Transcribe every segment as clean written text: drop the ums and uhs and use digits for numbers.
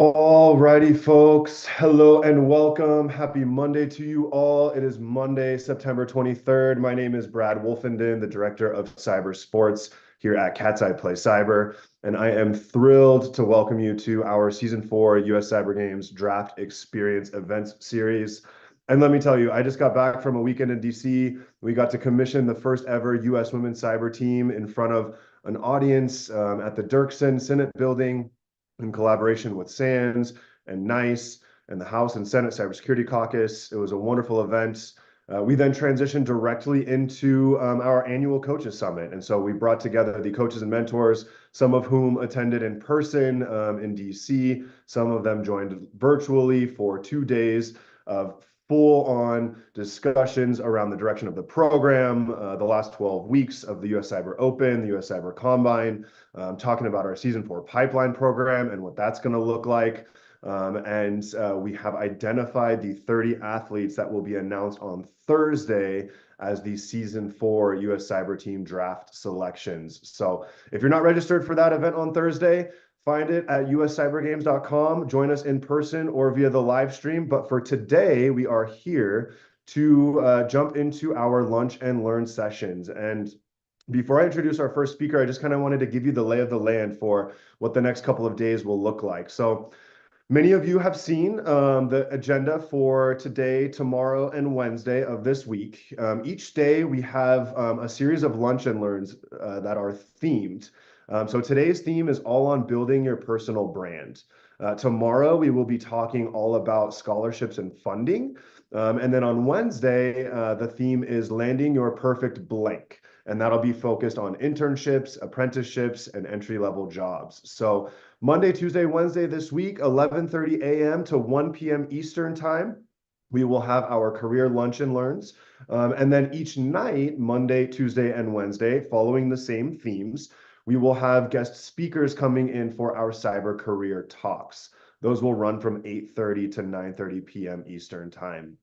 Alrighty, folks. Hello and welcome. Happy Monday to you all. It is Monday, September 23rd. My name is Brad Wolfenden, the Director of Cyber Sports here at Cat's Eye Play Cyber, and I am thrilled to welcome you to our Season 4 US Cyber Games Draft Experience Events Series. And let me tell you, I just got back from a weekend in DC. We got to commission the first ever US Women's Cyber Team in front of an audience at the Dirksen Senate Building, in collaboration with SANS and NICE and the House and Senate Cybersecurity Caucus. It was a wonderful event. We then transitioned directly into our annual Coaches Summit. And so we brought together the coaches and mentors, some of whom attended in person in DC. Some of them joined virtually for 2 days of full-on discussions around the direction of the program, the last 12 weeks of the US Cyber Open, the US Cyber Combine, talking about our Season 4 pipeline program and what that's going to look like. We have identified the 30 athletes that will be announced on Thursday as the Season 4 US Cyber Team draft selections. So if you're not registered for that event on Thursday, find it at uscybergames.com. Join us in person or via the live stream. But for today, we are here to jump into our lunch and learn sessions. And before I introduce our first speaker, I just kind of wanted to give you the lay of the land for what the next couple of days will look like. So many of you have seen the agenda for today, tomorrow, and Wednesday of this week. Each day we have a series of lunch and learns that are themed. So today's theme is all on building your personal brand. Tomorrow we will be talking all about scholarships and funding. And then on Wednesday, the theme is landing your perfect blank. And that'll be focused on internships, apprenticeships, and entry-level jobs. So Monday, Tuesday, Wednesday this week, 11:30 a.m. to 1 p.m. Eastern Time, we will have our career lunch and learns. And then each night, Monday, Tuesday, and Wednesday, following the same themes, we will have guest speakers coming in for our cyber career talks. Those will run from 8:30 to 9:30 p.m. Eastern Time.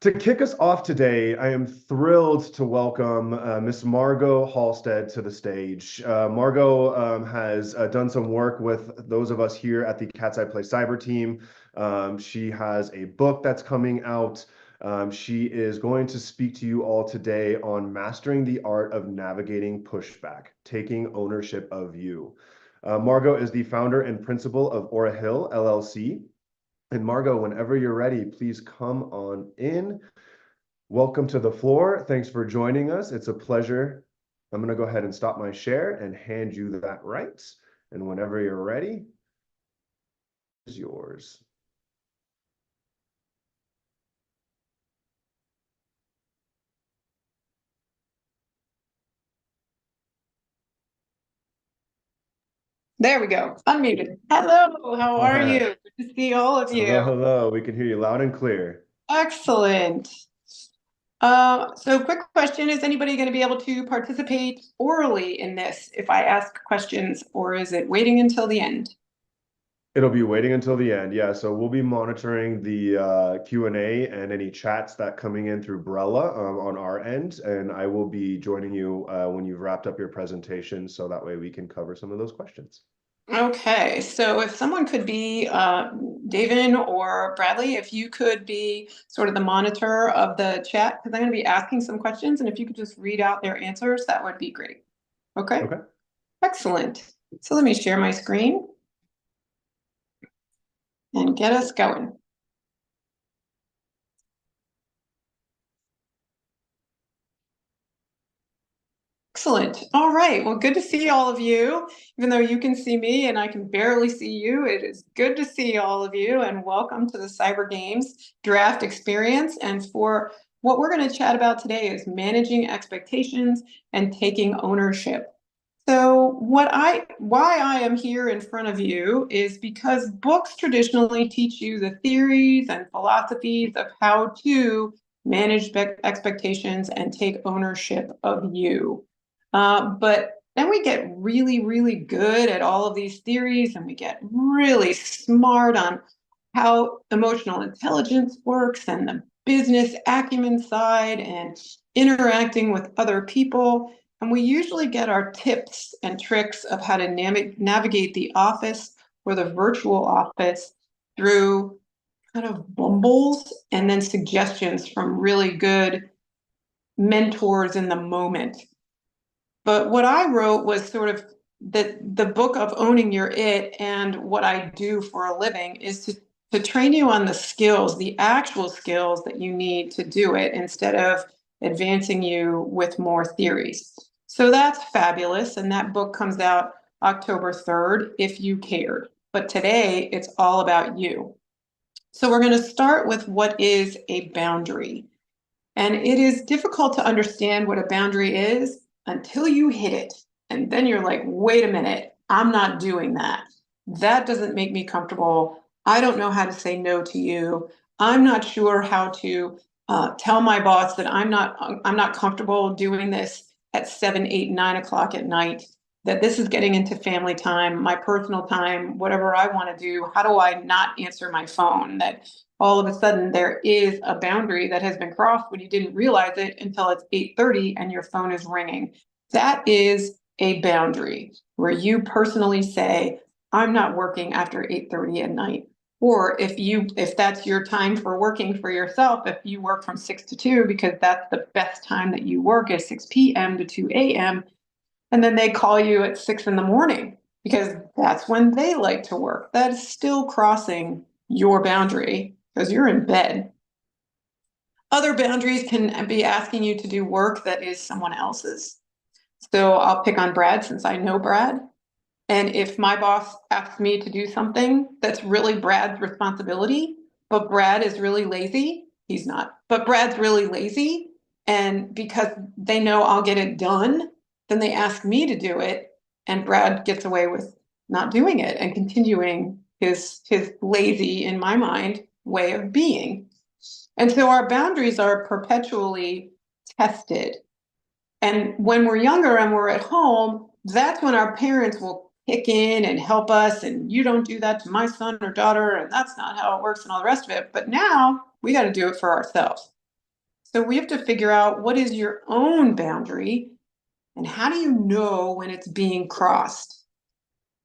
To kick us off today, I am thrilled to welcome Miss Margot Halstead to the stage. Margot has done some work with those of us here at the Cat's Eye Play Cyber team. She has a book that's coming out. She is going to speak to you all today on mastering the art of navigating pushback, taking ownership of you. Margot is the founder and principal of Orahil, LLC. And Margot, whenever you're ready, please come on in. Welcome to the floor. Thanks for joining us. It's a pleasure. I'm going to go ahead and stop my share and hand you that right. And whenever you're ready, it's yours. There we go. Unmuted. Hello, how All are right. you? Good to see all of Hello, you. hello. We can hear you loud and clear. Excellent. Quick question, is anybody going to be able to participate orally in this if I ask questions, or is it waiting until the end? It'll be waiting until the end. Yeah, so we'll be monitoring the Q&A and any chats that coming in through Brella on our end, and I will be joining you when you've wrapped up your presentation, so that way we can cover some of those questions. Okay, so if someone could be, David or Bradley, if you could be sort of the monitor of the chat, because I'm going to be asking some questions, and if you could just read out their answers, that would be great. Okay? Okay. Excellent. So let me share my screen and get us going. Excellent. All right. Well, good to see all of you. Even though you can see me and I can barely see you, it is good to see all of you, and welcome to the Cyber Games Draft Experience. And for what we're going to chat about today is managing expectations and taking ownership. So why I am here in front of you is because books traditionally teach you the theories and philosophies of how to manage expectations and take ownership of you. But then we get really, really good at all of these theories, and we get really smart on how emotional intelligence works and the business acumen side and interacting with other people. And we usually get our tips and tricks of how to navigate the office or the virtual office through kind of bumbles and then suggestions from really good mentors in the moment. But what I wrote was sort of the book of owning your it, and what I do for a living is to train you on the skills, the actual skills that you need to do it, instead of advancing you with more theories. So that's fabulous. And that book comes out October 3rd, if you cared. But today it's all about you. So we're going to start with what is a boundary. And it is difficult to understand what a boundary is until you hit it. And then you're like, wait a minute, I'm not doing that. That doesn't make me comfortable. I don't know how to say no to you. I'm not sure how to tell my boss that I'm not comfortable doing this at 7, 8, 9 o'clock at night, that this is getting into family time, my personal time, whatever I want to do. How do I not answer my phone? That all of a sudden there is a boundary that has been crossed when you didn't realize it until it's 8:30 and your phone is ringing. That is a boundary where you personally say, I'm not working after 8:30 at night. Or if that's your time for working for yourself, if you work from 6 to 2 because that's the best time that you work is 6 p.m. to 2 a.m., and then they call you at 6 in the morning because that's when they like to work. That is still crossing your boundary because you're in bed. Other boundaries can be asking you to do work that is someone else's. So I'll pick on Brad since I know Brad. And if my boss asks me to do something that's really Brad's responsibility, but Brad is really lazy, he's not, but Brad's really lazy. And because they know I'll get it done, then they ask me to do it. And Brad gets away with not doing it and continuing his lazy, in my mind, way of being. And so our boundaries are perpetually tested. And when we're younger and we're at home, that's when our parents will kick in and help us. And you don't do that to my son or daughter. And that's not how it works and all the rest of it. But now we got to do it for ourselves. So we have to figure out what is your own boundary and how do you know when it's being crossed?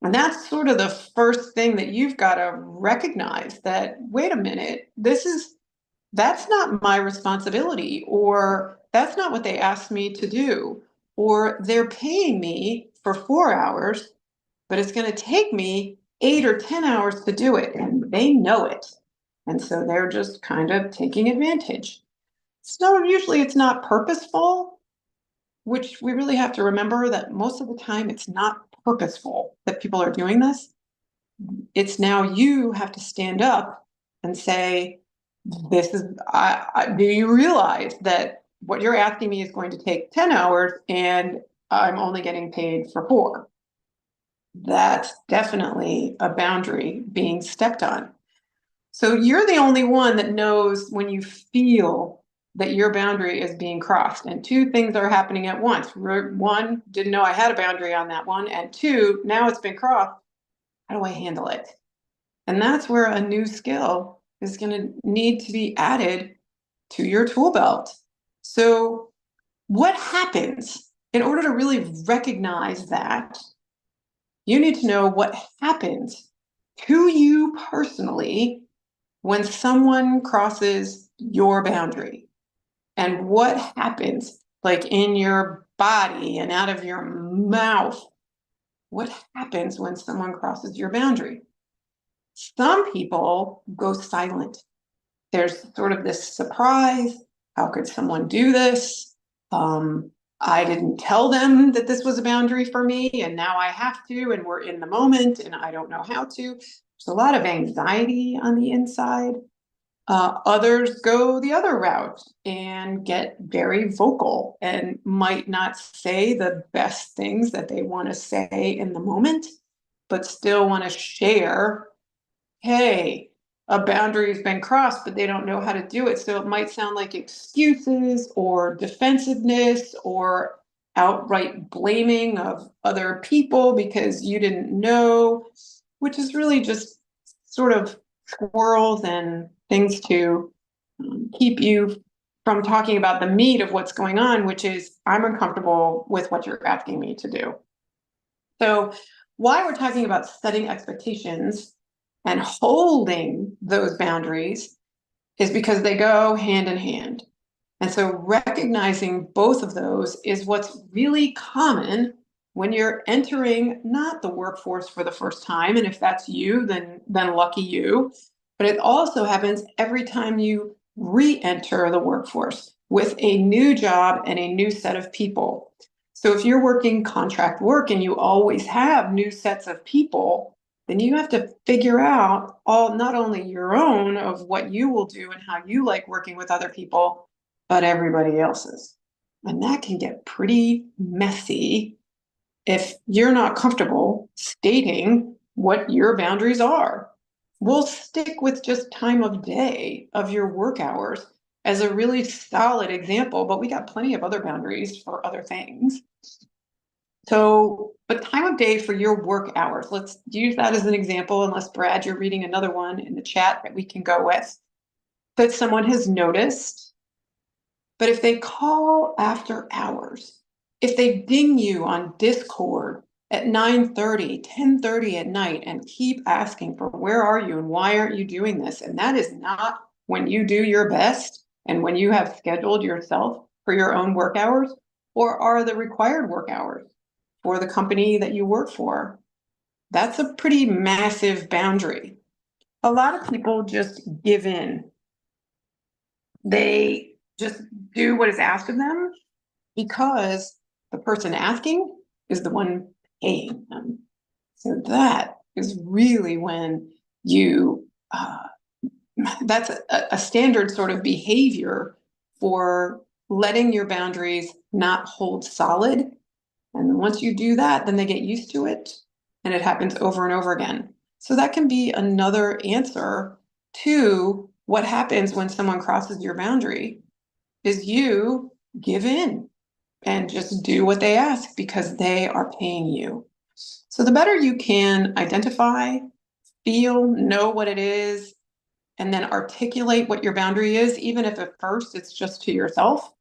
And that's sort of the first thing that you've got to recognize, that, wait a minute, that's not my responsibility, or that's not what they asked me to do, or they're paying me for 4 hours, but it's going to take me 8 or 10 hours to do it, and they know it. And so they're just kind of taking advantage. So usually it's not purposeful, which we really have to remember that most of the time it's not purposeful that people are doing this. It's now you have to stand up and say, this is, do you realize that what you're asking me is going to take 10 hours and I'm only getting paid for 4? That's definitely a boundary being stepped on. So you're the only one that knows when you feel that your boundary is being crossed. And 2 things are happening at once. 1, didn't know I had a boundary on that one. And 2, now it's been crossed. How do I handle it? And that's where a new skill is going to need to be added to your tool belt. So what happens in order to really recognize that? You need to know what happens to you personally when someone crosses your boundary, and what happens like in your body and out of your mouth. What happens when someone crosses your boundary? Some people go silent. There's sort of this surprise. How could someone do this? I didn't tell them that this was a boundary for me, and now I have to, and we're in the moment, and I don't know how to. There's a lot of anxiety on the inside. Others go the other route and get very vocal and might not say the best things that they want to say in the moment, but still want to share, hey, a boundary has been crossed, but they don't know how to do it. So it might sound like excuses or defensiveness or outright blaming of other people because you didn't know, which is really just sort of squirrels and things to keep you from talking about the meat of what's going on, which is I'm uncomfortable with what you're asking me to do. So why we're talking about setting expectations and holding those boundaries is because they go hand in hand. And so recognizing both of those is what's really common when you're entering not the workforce for the first time. And if that's you, then lucky you. But it also happens every time you re-enter the workforce with a new job and a new set of people. So if you're working contract work and you always have new sets of people, then you have to figure out not only your own of what you will do and how you like working with other people, but everybody else's. And that can get pretty messy if you're not comfortable stating what your boundaries are. We'll stick with just time of day of your work hours as a really solid example, but we got plenty of other boundaries for other things. So, but time of day for your work hours, let's use that as an example, unless Brad, you're reading another one in the chat that we can go with, that someone has noticed. But if they call after hours, if they ding you on Discord at 9:30, 10:30 at night and keep asking for where are you and why aren't you doing this? And that is not when you do your best and when you have scheduled yourself for your own work hours, or are the required work hours for the company that you work for. That's a pretty massive boundary. A lot of people just give in. They just do what is asked of them because the person asking is the one paying them. So that is really when that's a standard sort of behavior for letting your boundaries not hold solid. And once you do that, then they get used to it and it happens over and over again. So that can be another answer to what happens when someone crosses your boundary is you give in and just do what they ask because they are paying you. So the better you can identify, feel, know what it is, and then articulate what your boundary is, even if at first it's just to yourself,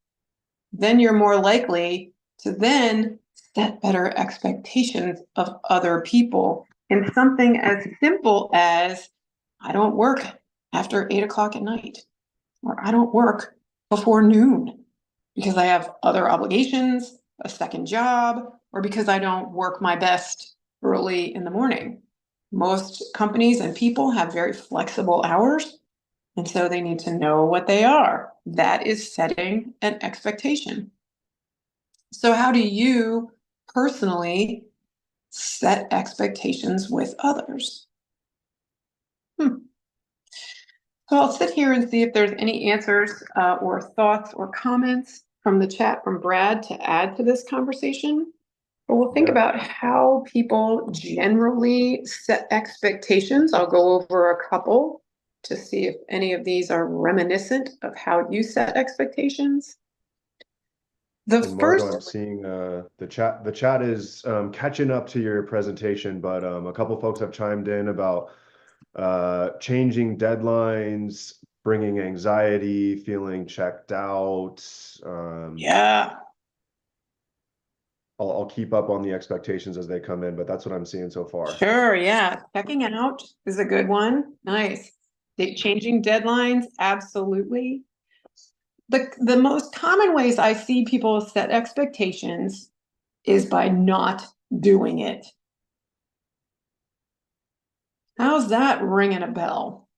then you're more likely to then set better expectations of other people in something as simple as, I don't work after 8 o'clock at night, or I don't work before noon because I have other obligations, a second job, or because I don't work my best early in the morning. Most companies and people have very flexible hours, and so they need to know what they are. That is setting an expectation. So how do you personally set expectations with others? So I'll sit here and see if there's any answers or thoughts or comments from the chat from Brad to add to this conversation. But we'll think about how people generally set expectations. I'll go over a couple to see if any of these are reminiscent of how you set expectations. Margot, I'm seeing the chat. The chat is catching up to your presentation, but a couple folks have chimed in about changing deadlines, bringing anxiety, feeling checked out. Yeah. I'll keep up on the expectations as they come in, but that's what I'm seeing so far. Sure, yeah. Checking out is a good one. Nice. Changing deadlines, absolutely. The most common ways I see people set expectations is by not doing it. How's that ringing a bell?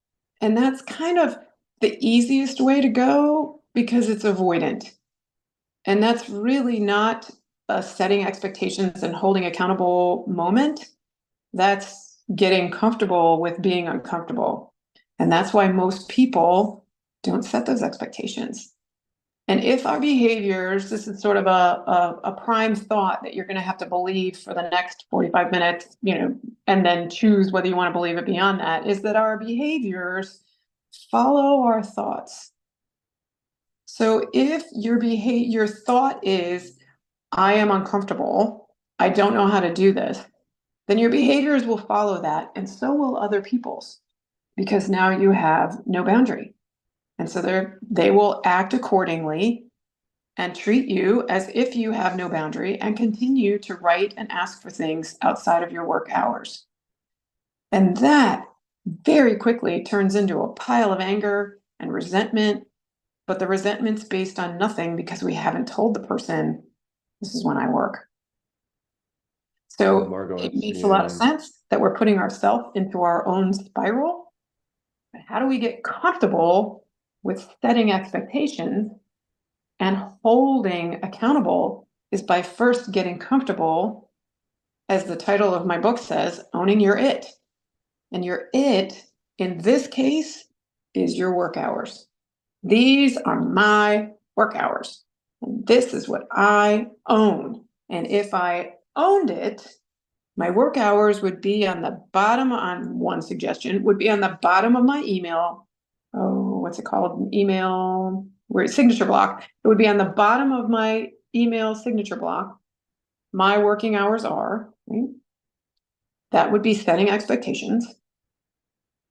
And that's kind of the easiest way to go because it's avoidant. And that's really not a setting expectations and holding accountable moment. That's getting comfortable with being uncomfortable. And that's why most people don't set those expectations. And if our behaviors, this is sort of a prime thought that you're going to have to believe for the next 45 minutes, and then choose whether you want to believe it beyond that, is that our behaviors follow our thoughts. So if your thought is, I am uncomfortable, I don't know how to do this, then your behaviors will follow that, and so will other people's, because now you have no boundary. And so they will act accordingly. and treat you as if you have no boundary and continue to write and ask for things outside of your work hours. And that very quickly turns into a pile of anger and resentment, but the resentment's based on nothing because we haven't told the person, this is when I work. So Margot, it makes a lot of sense that we're putting ourselves into our own spiral. But how do we get comfortable with setting expectations and holding accountable is by first getting comfortable, as the title of my book says, owning your it. And your it, in this case, is your work hours. These are my work hours. And this is what I own. And if I owned it, my work hours would be on the bottom, on one suggestion, would be on the bottom of my email. Oh, what's it called? Email, where signature block. It would be on the bottom of my email signature block. My working hours are, right? That would be setting expectations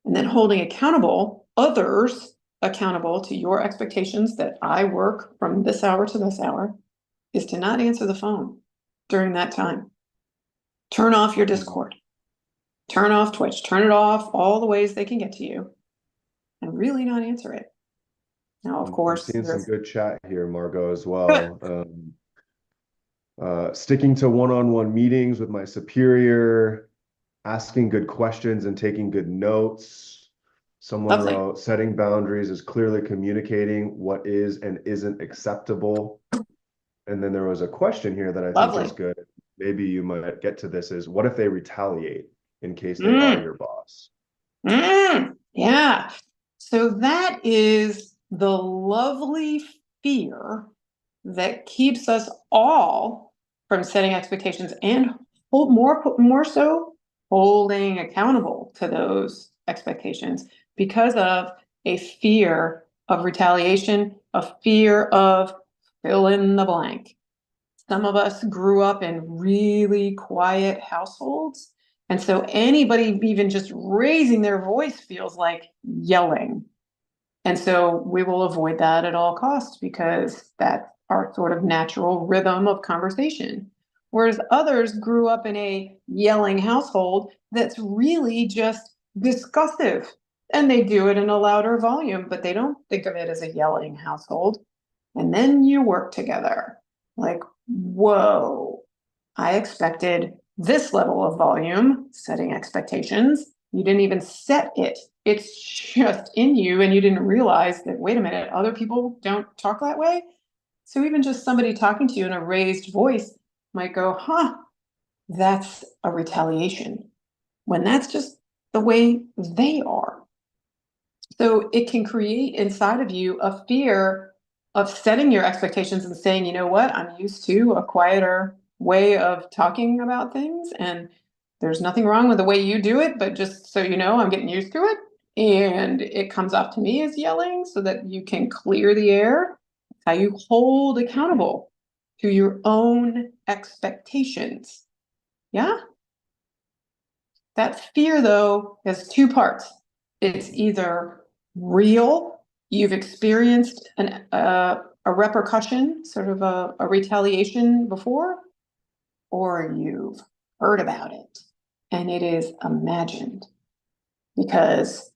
and then holding accountable others accountable to your expectations that I work from this hour to this hour is to not answer the phone during that time. Turn off your Discord, turn off Twitch, turn it off all the ways they can get to you and really not answer it. Now, of course, I'm seeing some good chat here, Margot, as well. Sticking to one-on-one meetings with my superior, asking good questions and taking good notes. Someone Lovely. wrote, setting boundaries is clearly communicating what is and isn't acceptable. And then there was a question here that I think is good. Maybe you might get to this is, what if they retaliate in case they are your boss? Yeah. So that is the lovely fear that keeps us all from setting expectations and more so holding accountable to those expectations because of a fear of retaliation, a fear of fill in the blank. Some of us grew up in really quiet households. And so anybody even just raising their voice feels like yelling. And so we will avoid that at all costs because that's our sort of natural rhythm of conversation. Whereas others grew up in a yelling household that's really just discussive. And they do it in a louder volume, but they don't think of it as a yelling household. And then you work together. Like, whoa, I expected this level of volume, setting expectations. You didn't even set it. It's just in you, and you didn't realize that, wait a minute, other people don't talk that way. So even just somebody talking to you in a raised voice might go, huh, that's a retaliation, when that's just the way they are. So it can create inside of you a fear of setting your expectations and saying, you know what, I'm used to a quieter way of talking about things. And there's nothing wrong with the way you do it, but just so you know, I'm getting used to it. And it comes off to me as yelling so that you can clear the air. How you hold accountable to your own expectations. Yeah. That fear, though, has two parts. It's either real, you've experienced a repercussion, sort of a retaliation before, or you've heard about it and it is imagined. Because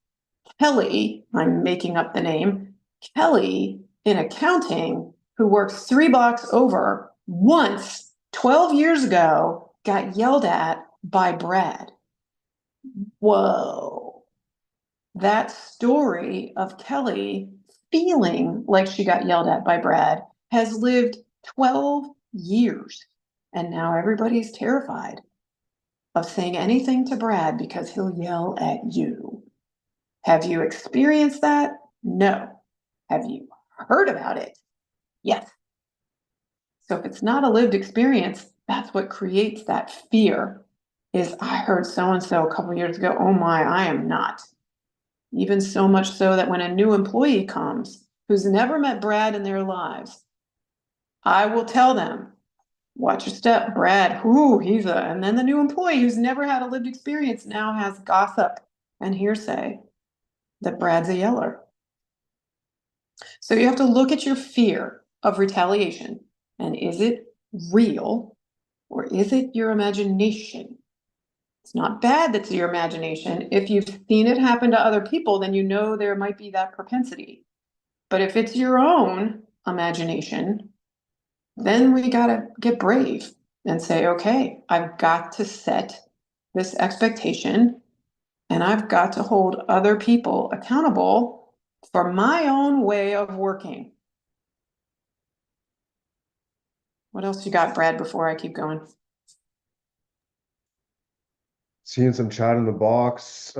Kelly, I'm making up the name, Kelly in accounting, who works 3 blocks over, once 12 years ago got yelled at by Brad. Whoa. That story of Kelly feeling like she got yelled at by Brad has lived 12 years. And now everybody's terrified of saying anything to Brad because he'll yell at you. Have you experienced that? No. Have you heard about it? Yes. So if it's not a lived experience, that's what creates that fear. Is I heard so-and-so a couple of years ago, oh my, I am not. Even so much so that when a new employee comes who's never met Brad in their lives, I will tell them, watch your step, Brad, he's and then the new employee who's never had a lived experience now has gossip and hearsay that Brad's a yeller. So you have to look at your fear of retaliation? And is it real or is it your imagination? It's not bad that's your imagination. If you've seen it happen to other people, then you know there might be that propensity. But if it's your own imagination, then we got to get brave and say, okay, I've got to set this expectation and I've got to hold other people accountable for my own way of working. What else you got, Brad, before I keep going? Seeing some chat in the box.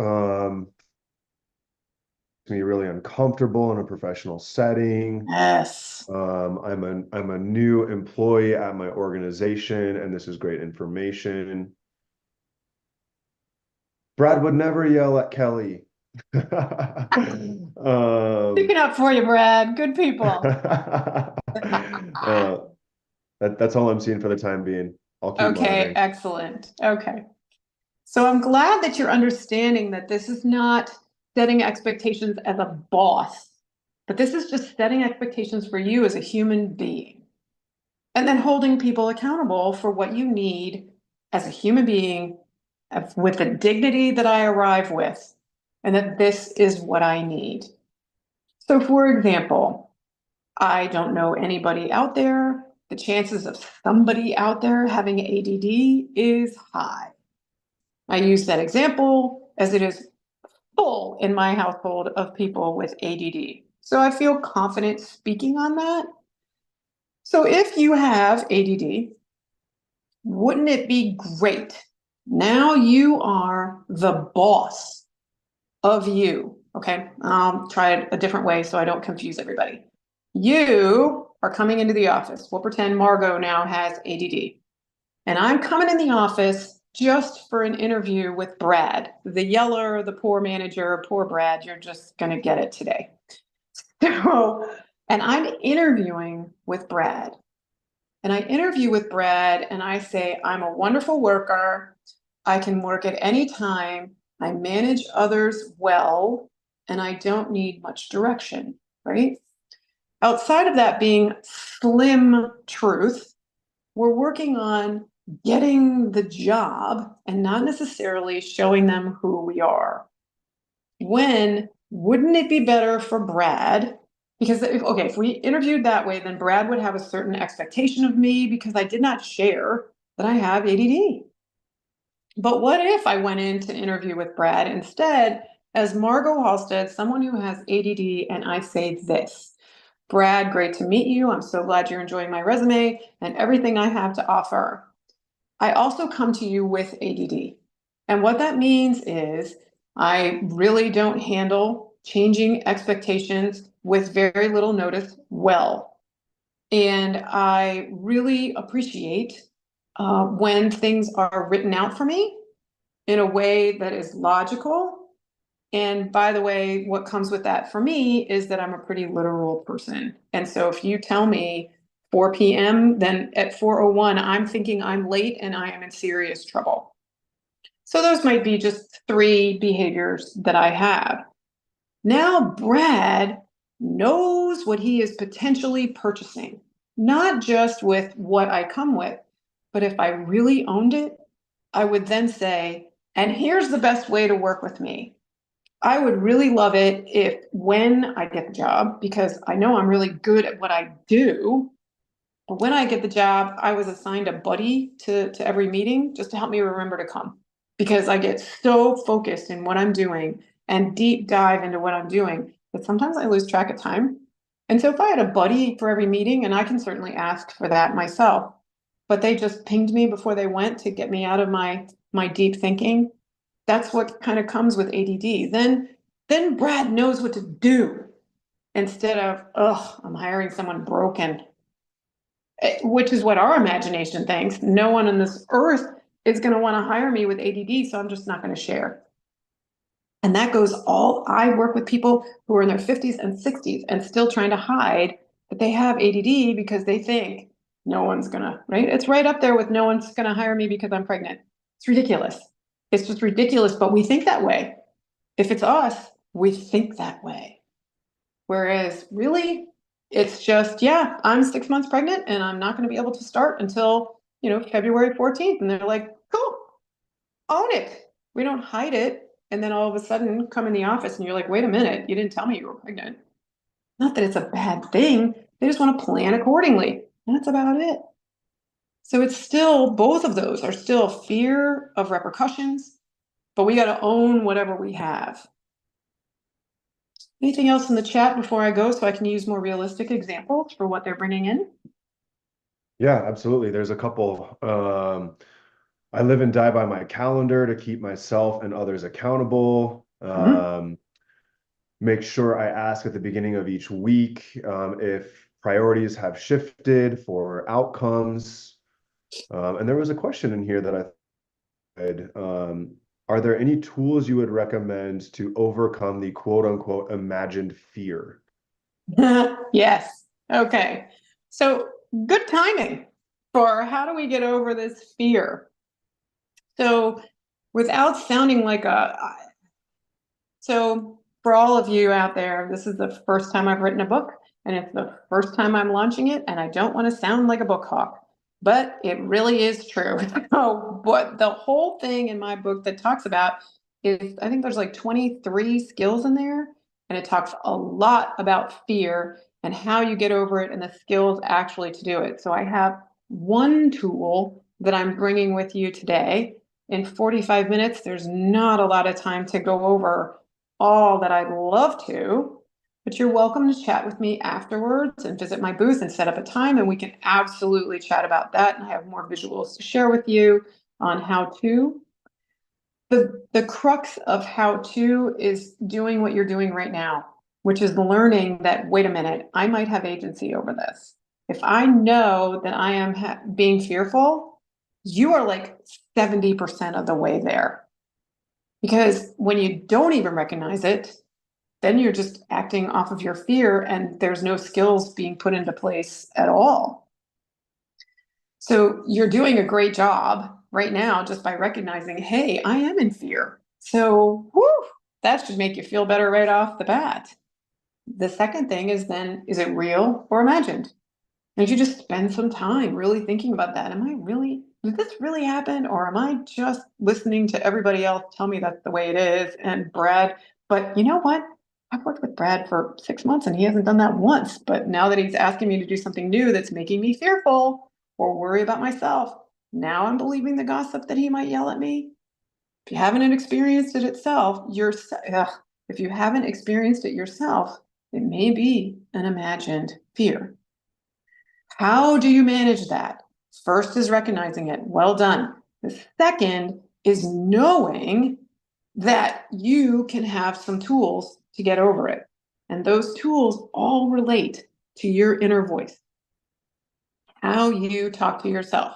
Me really uncomfortable in a professional setting. Yes. I'm a new employee at my organization, and this is great information. Brad would never yell at Kelly. Picking up for you, Brad. Good people. That's all I'm seeing for the time being. I'll keep Okay, monitoring. excellent. Okay. So I'm glad that you're understanding that this is not setting expectations as a boss, but this is just setting expectations for you as a human being. And then holding people accountable for what you need as a human being with the dignity that I arrive with, and that this is what I need. So, for example, I don't know anybody out there. The chances of somebody out there having ADD is high. I use that example as it is full in my household of people with ADD. So I feel confident speaking on that. So if you have ADD, wouldn't it be great? Now you are the boss of you. Okay, I'll try it a different way so I don't confuse everybody. You are coming into the office. We'll pretend Margot now has ADD. And I'm coming in the office just for an interview with Brad, the yeller, the poor manager, poor Brad. You're just going to get it today. So, and I'm interviewing with Brad. And I interview with Brad and I say, I'm a wonderful worker. I can work at any time. I manage others well, and I don't need much direction, right? Outside of that being slim truth, we're working on getting the job and not necessarily showing them who we are. When wouldn't it be better for Brad? Because if we interviewed that way, then Brad would have a certain expectation of me because I did not share that I have ADD. But what if I went in to interview with Brad instead as Margot Halstead, someone who has ADD, and I say this: Brad, great to meet you. I'm so glad you're enjoying my resume and everything I have to offer. I also come to you with ADD. And what that means is I really don't handle changing expectations with very little notice well. And I really appreciate when things are written out for me in a way that is logical. And by the way, what comes with that for me is that I'm a pretty literal person. And so if you tell me 4 p.m., then at 4:01, I'm thinking I'm late and I am in serious trouble. So those might be just 3 behaviors that I have. Now, Brad knows what he is potentially purchasing, not just with what I come with, but if I really owned it, I would then say, and here's the best way to work with me. I would really love it if when I get the job, because I know I'm really good at what I do, but when I get the job, I was assigned a buddy to every meeting just to help me remember to come, because I get so focused in what I'm doing and deep dive into what I'm doing that sometimes I lose track of time. And so if I had a buddy for every meeting, and I can certainly ask for that myself, but they just pinged me before they went to get me out of my deep thinking. That's what kind of comes with ADD. Then Brad knows what to do instead of, oh, I'm hiring someone broken, which is what our imagination thinks. No one on this earth is going to want to hire me with ADD, so I'm just not going to share. And that goes I work with people who are in their 50s and 60s and still trying to hide that they have ADD because they think no one's going to, right? It's right up there with no one's going to hire me because I'm pregnant. It's ridiculous. It's just ridiculous, but we think that way. If it's us, we think that way. Whereas really, It's just, yeah, I'm 6 months pregnant and I'm not going to be able to start until, February 14th. And they're like, cool, own it. We don't hide it. And then all of a sudden come in the office and you're like, wait a minute, you didn't tell me you were pregnant. Not that it's a bad thing. They just want to plan accordingly. That's about it. So it's still, both of those are still fear of repercussions, but we got to own whatever we have. Anything else in the chat before I go so I can use more realistic examples for what they're bringing in? Yeah, absolutely. There's a couple. I live and die by my calendar to keep myself and others accountable. Mhm. Make sure I ask at the beginning of each week if priorities have shifted for outcomes. And there was a question in here that I had. Are there any tools you would recommend to overcome the quote unquote imagined fear? Yes. Okay. So good timing for how do we get over this fear? So without sounding like so for all of you out there, this is the first time I've written a book and it's the first time I'm launching it. And I don't want to sound like a book hawk, but it really is true. So what the whole thing in my book that talks about is, I think there's like 23 skills in there. And it talks a lot about fear and how you get over it and the skills actually to do it. So I have one tool that I'm bringing with you today. In 45 minutes, there's not a lot of time to go over all that I'd love to, but you're welcome to chat with me afterwards and visit my booth and set up a time, and we can absolutely chat about that. And I have more visuals to share with you on how to. The crux of how to is doing what you're doing right now, which is learning that, wait a minute, I might have agency over this. If I know that I am being fearful, you are like 70% of the way there. Because when you don't even recognize it, then you're just acting off of your fear and there's no skills being put into place at all. So you're doing a great job right now just by recognizing, hey, I am in fear. So that should make you feel better right off the bat. The second thing is then, is it real or imagined? And you just spend some time really thinking about that. Did this really happen? Or am I just listening to everybody else tell me that's the way it is? And Brad, but you know what? I've worked with Brad for 6 months and he hasn't done that once. But now that he's asking me to do something new that's making me fearful or worry about myself, now I'm believing the gossip that he might yell at me. If you haven't experienced it itself, if you haven't experienced it yourself, it may be an imagined fear. How do you manage that? First is recognizing it. Well done. The second is knowing that you can have some tools to get over it. And those tools all relate to your inner voice, how you talk to yourself.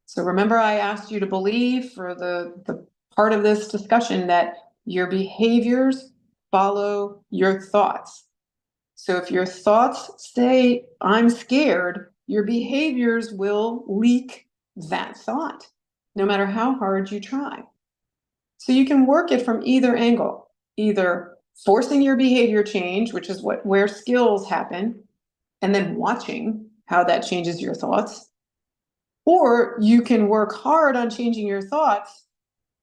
So remember, I asked you to believe for the part of this discussion that your behaviors follow your thoughts. So if your thoughts say, I'm scared, your behaviors will leak that thought, no matter how hard you try. So you can work it from either angle, either forcing your behavior change, which is where skills happen, and then watching how that changes your thoughts. Or you can work hard on changing your thoughts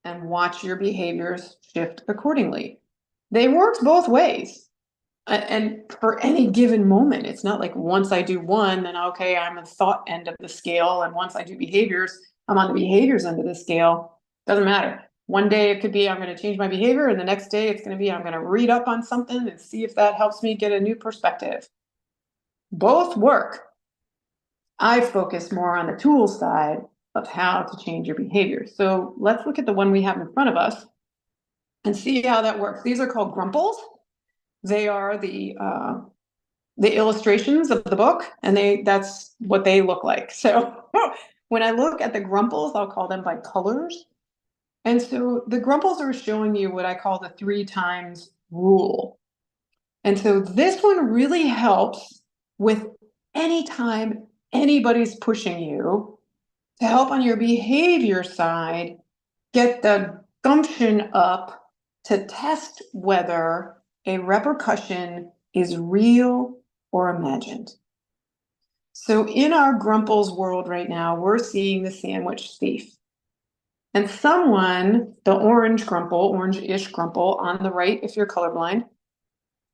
and watch your behaviors shift accordingly. They work both ways. And for any given moment, it's not like once I do one, then okay, I'm on the thought end of the scale. And once I do behaviors, I'm on the behaviors end of the scale. Doesn't matter. One day it could be I'm going to change my behavior, and the next day it's going to be I'm going to read up on something and see if that helps me get a new perspective. Both work. I focus more on the tool side of how to change your behavior. So let's look at the one we have in front of us and see how that works. These are called grumples. They are the illustrations of the book, and that's what they look like. So when I look at the grumples, I'll call them by colors. And so the grumples are showing you what I call the 3 times rule. And so this one really helps with anytime anybody's pushing you to help on your behavior side, get the gumption up to test whether a repercussion is real or imagined. So in our Grumples world right now, we're seeing the sandwich thief. And someone, the orange Grumple, orange-ish Grumple on the right, if you're colorblind,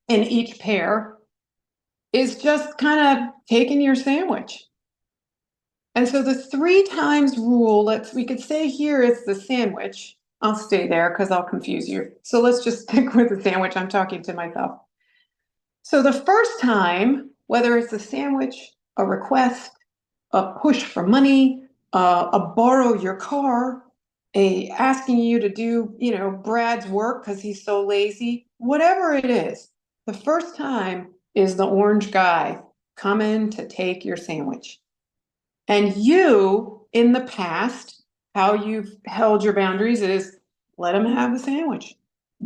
in each pair, is just kind of taking your sandwich. And so the 3 times rule, we could say here it's the sandwich. I'll stay there because I'll confuse you. So let's just stick with the sandwich. I'm talking to myself. So the first time, whether it's a sandwich, a request, a push for money, a borrow your car, a asking you to do, Brad's work because he's so lazy, whatever it is, the first time is the orange guy coming to take your sandwich. And you, in the past, how you've held your boundaries is let him have the sandwich.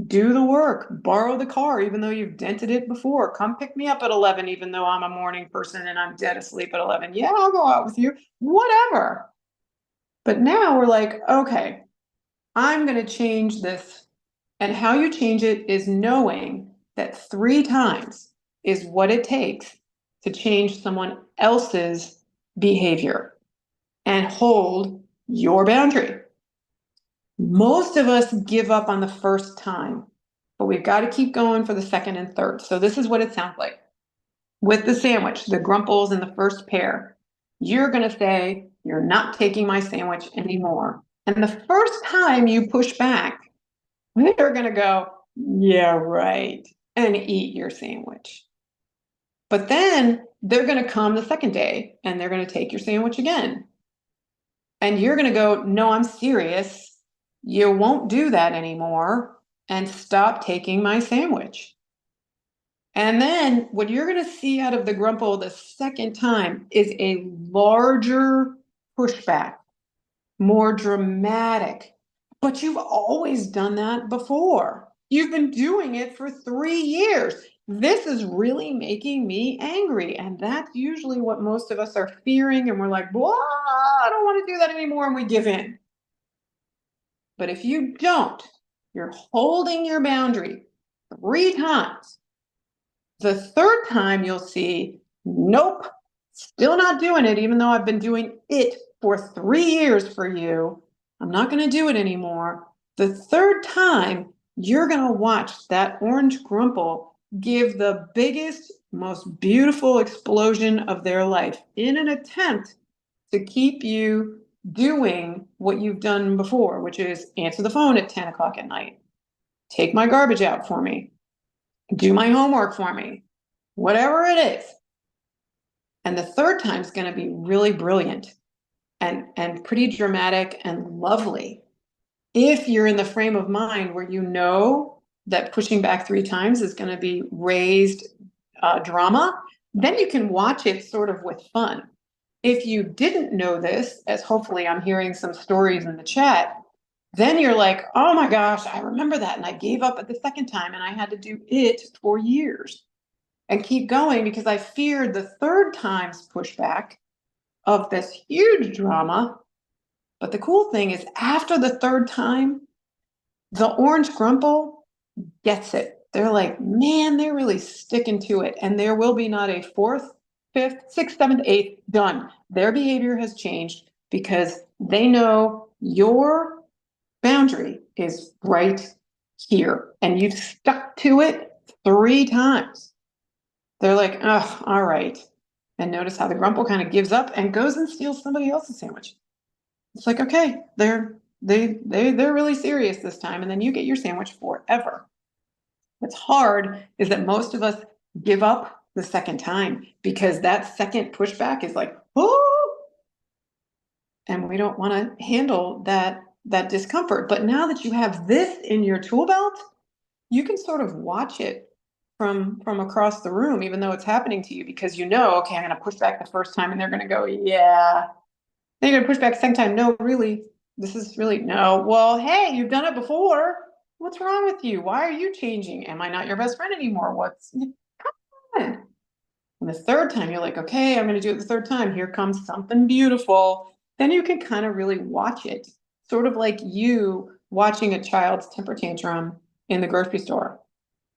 Do the work, borrow the car, even though you've dented it before. Come pick me up at 11, even though I'm a morning person and I'm dead asleep at 11. Yeah, I'll go out with you, whatever. But now we're like, okay, I'm going to change this. And how you change it is knowing that 3 times is what it takes to change someone else's behavior and hold your boundary. Most of us give up on the first time, but we've got to keep going for the second and third. So this is what it sounds like. With the sandwich, the Grumples in the first pair, you're going to say, you're not taking my sandwich anymore. And the first time you push back, they're going to go, yeah, right, and eat your sandwich. But then they're going to come the second day and they're going to take your sandwich again. And you're going to go, no, I'm serious. You won't do that anymore and stop taking my sandwich. And then what you're going to see out of the Grumple the second time is a larger pushback, more dramatic. But you've always done that before. You've been doing it for 3 years. This is really making me angry. And that's usually what most of us are fearing. And we're like, well, I don't want to do that anymore. And we give in. But if you don't, you're holding your boundary 3 times. The third time you'll see, nope, still not doing it, even though I've been doing it for 3 years for you. I'm not going to do it anymore. The third time, you're going to watch that orange Grumple give the biggest, most beautiful explosion of their life in an attempt to keep you doing what you've done before, which is answer the phone at 10 o'clock at night, take my garbage out for me, do my homework for me, whatever it is. And the third time is going to be really brilliant and pretty dramatic and lovely. If you're in the frame of mind where you know that pushing back 3 times is going to be raised drama, then you can watch it sort of with fun. If you didn't know this, as hopefully I'm hearing some stories in the chat, then you're like, oh my gosh, I remember that. And I gave up at the second time and I had to do it for years and keep going because I feared the third time's pushback of this huge drama. But the cool thing is after the third time, the orange Grumple gets it. They're like, man, they're really sticking to it. And there will be not a 4th, 5th, 6th, 7th, 8th, done. Their behavior has changed because they know your boundary is right here. And you've stuck to it 3 times. They're like, oh, all right. And notice how the Grumple kind of gives up and goes and steals somebody else's sandwich. It's like, okay, they're really serious this time. And then you get your sandwich forever. What's hard is that most of us give up the second time because that second pushback is like, oh, and we don't want to handle that discomfort. But now that you have this in your tool belt, you can sort of watch it from across the room, even though it's happening to you, because you know, okay, I'm going to push back the first time and they're going to go, yeah. Then you're going to push back the second time. No, really, this is really, no. Well, hey, you've done it before. What's wrong with you? Why are you changing? Am I not your best friend anymore? What's, come on. And the third time, you're like, okay, I'm going to do it the third time. Here comes something beautiful. Then you can kind of really watch it, sort of like you watching a child's temper tantrum in the grocery store.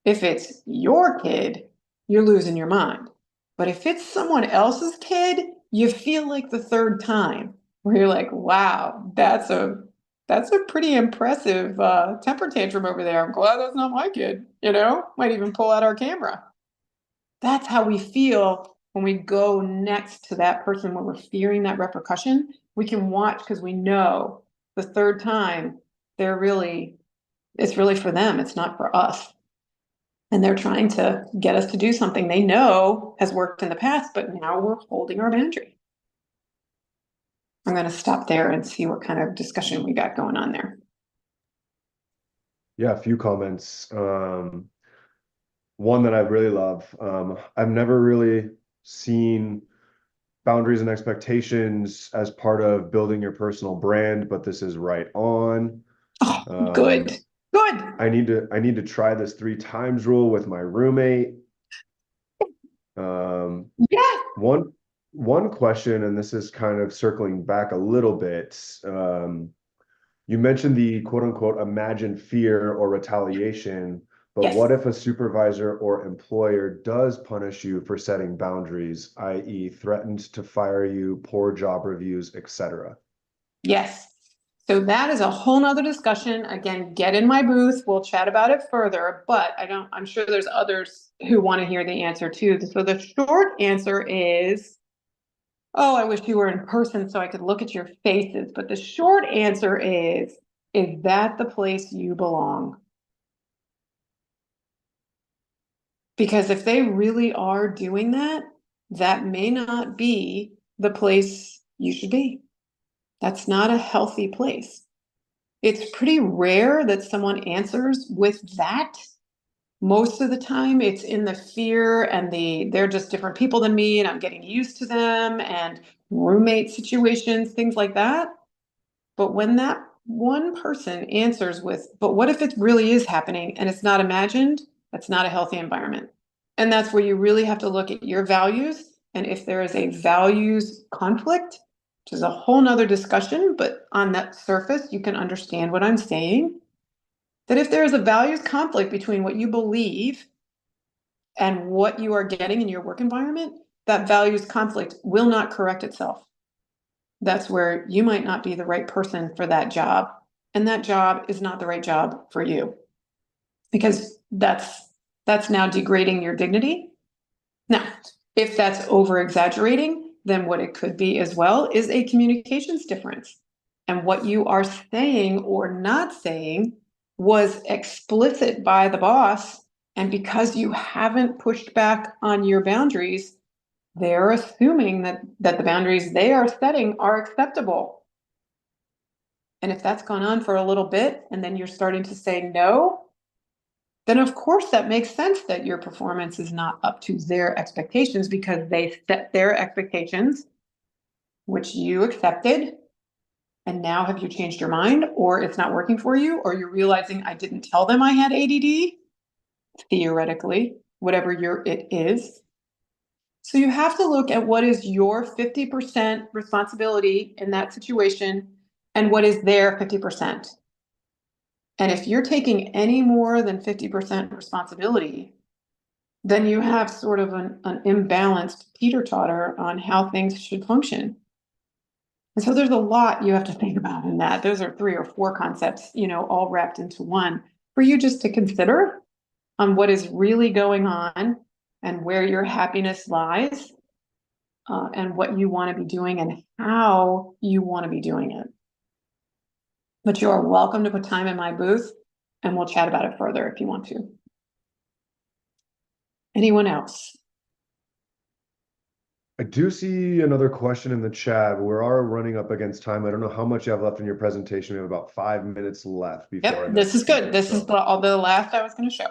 If it's your kid, you're losing your mind. But if it's someone else's kid, you feel like the third time where you're like, wow, that's a pretty impressive temper tantrum over there. I'm glad that's not my kid, might even pull out our camera. That's how we feel when we go next to that person, when we're fearing that repercussion. We can watch because we know the third time it's really for them. It's not for us. And they're trying to get us to do something they know has worked in the past, but now we're holding our boundary. I'm going to stop there and see what kind of discussion we got going on there. Yeah, a few comments. One that I really love. I've never really seen boundaries and expectations as part of building your personal brand, but this is right on. Oh, good. Good. I need to try this 3 times rule with my roommate. Yeah. One question, and this is kind of circling back a little bit. You mentioned the quote unquote imagined fear or retaliation, but Yes. what if a supervisor or employer does punish you for setting boundaries, i.e., threatened to fire you, poor job reviews, etc.? Yes. So that is a whole nother discussion. Again, get in my booth. We'll chat about it further, but I'm sure there's others who want to hear the answer too. So the short answer is, oh, I wish you were in person so I could look at your faces. But the short answer is that the place you belong? Because if they really are doing that, that may not be the place you should be. That's not a healthy place. It's pretty rare that someone answers with that. Most of the time, it's in the fear and they're just different people than me, and I'm getting used to them, and roommate situations, things like that. But when that one person answers with, but what if it really is happening and it's not imagined? That's not a healthy environment. And that's where you really have to look at your values. And if there is a values conflict, which is a whole nother discussion, but on that surface, you can understand what I'm saying. That if there is a values conflict between what you believe and what you are getting in your work environment, that values conflict will not correct itself. That's where you might not be the right person for that job. And that job is not the right job for you, because that's now degrading your dignity. Now, if that's over exaggerating, then what it could be as well is a communications difference. And what you are saying or not saying was explicit by the boss. And because you haven't pushed back on your boundaries, they're assuming that the boundaries they are setting are acceptable. And if that's gone on for a little bit and then you're starting to say no, then of course that makes sense that your performance is not up to their expectations, because they set their expectations, which you accepted. And now have you changed your mind, or it's not working for you, or you're realizing I didn't tell them I had ADD, theoretically, whatever it is. So you have to look at what is your 50% responsibility in that situation and what is their 50%. And if you're taking any more than 50% responsibility, then you have sort of an imbalanced teeter-totter on how things should function. And so there's a lot you have to think about in that. Those are 3 or 4 concepts, all wrapped into one for you just to consider on what is really going on and where your happiness lies, and what you want to be doing and how you want to be doing it. But you are welcome to put time in my booth, and we'll chat about it further if you want to. Anyone else? I do see another question in the chat. We are running up against time. I don't know how much you have left in your presentation. We have about 5 minutes left before Yep, this is good. This is the last I was going to show.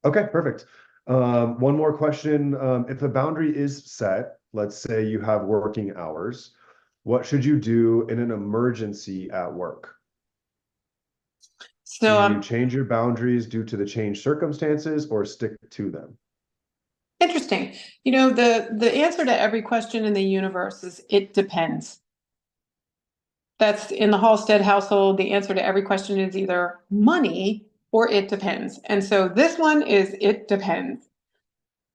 Okay, perfect. One more question. If a boundary is set, let's say you have working hours, what should you do in an emergency at work? So do you change your boundaries due to the changed circumstances or stick to them? Interesting. The answer to every question in the universe is it depends. That's in the Halstead household. The answer to every question is either money or it depends. And so this one is it depends.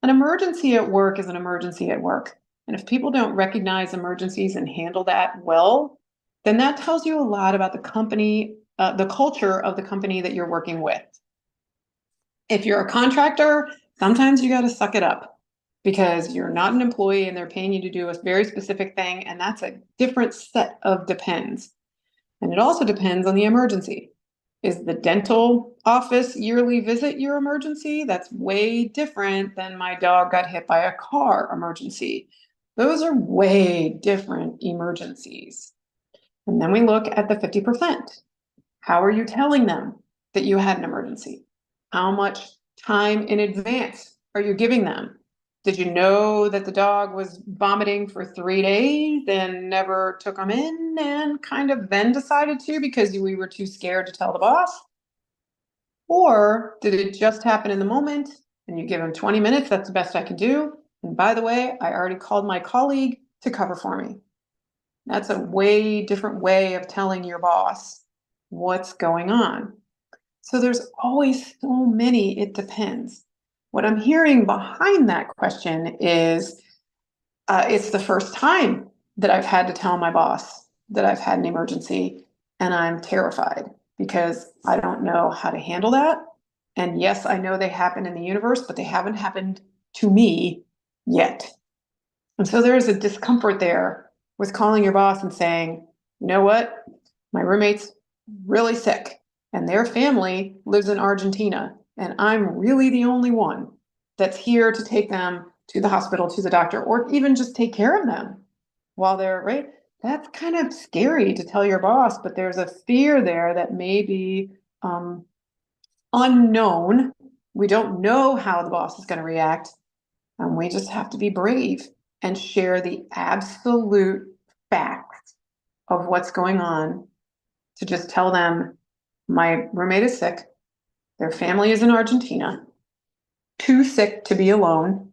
An emergency at work is an emergency at work. And if people don't recognize emergencies and handle that well, then that tells you a lot about the company, the culture of the company that you're working with. If you're a contractor, sometimes you got to suck it up because you're not an employee and they're paying you to do a very specific thing. And that's a different set of depends. And it also depends on the emergency. Is the dental office yearly visit your emergency? That's way different than my dog got hit by a car emergency. Those are way different emergencies. And then we look at the 50%. How are you telling them that you had an emergency? How much time in advance are you giving them? Did you know that the dog was vomiting for 3 days and never took them in and kind of then decided to because we were too scared to tell the boss? Or did it just happen in the moment and you give them 20 minutes? That's the best I can do. And by the way, I already called my colleague to cover for me. That's a way different way of telling your boss what's going on. So there's always so many, it depends. What I'm hearing behind that question is it's the first time that I've had to tell my boss that I've had an emergency, and I'm terrified because I don't know how to handle that. And yes, I know they happen in the universe, but they haven't happened to me yet. And so there's a discomfort there with calling your boss and saying, you know what, my roommate's really sick and their family lives in Argentina, and I'm really the only one that's here to take them to the hospital, to the doctor, or even just take care of them while they're right. That's kind of scary to tell your boss, but there's a fear there that may be unknown. We don't know how the boss is going to react. We just have to be brave and share the absolute facts of what's going on, to just tell them my roommate is sick, their family is in Argentina, too sick to be alone,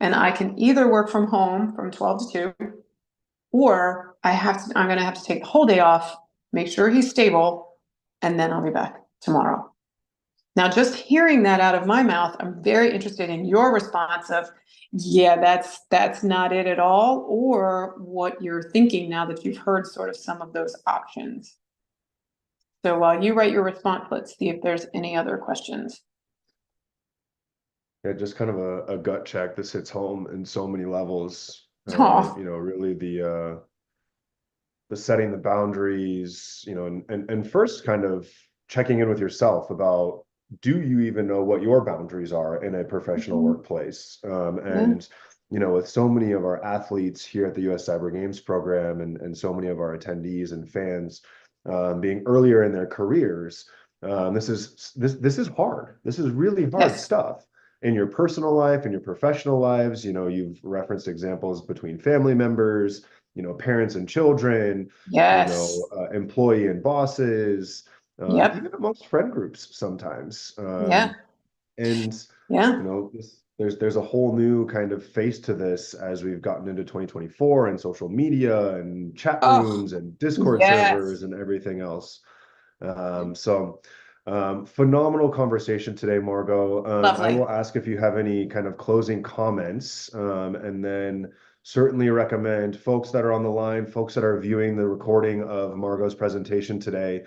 and I can either work from home from 12 to 2, or I'm going to have to take the whole day off, make sure he's stable, and then I'll be back tomorrow. Now, just hearing that out of my mouth, I'm very interested in your response of, yeah, that's not it at all, or what you're thinking now that you've heard sort of some of those options. So while you write your response, let's see if there's any other questions. Yeah, just kind of a gut check. This hits home in so many levels. Oh, Really the setting the boundaries, and first kind of checking in with yourself about, do you even know what your boundaries are in a professional workplace? And with so many of our athletes here at the US Cyber Games program, and so many of our attendees and fans being earlier in their careers, this is hard. This is really hard yes. stuff in your personal life, in your professional lives. You've referenced examples between family members, parents and children, Yes. employee and bosses, Yep. even amongst friend groups sometimes. Yeah. And Yeah. there's a whole new kind of face to this as we've gotten into 2024 and social media and chat Oh, rooms and Discord yes. servers and everything else. Phenomenal conversation today, Margot. I Lovely. will ask if you have any kind of closing comments, and then certainly recommend folks that are on the line, folks that are viewing the recording of Margot's presentation today,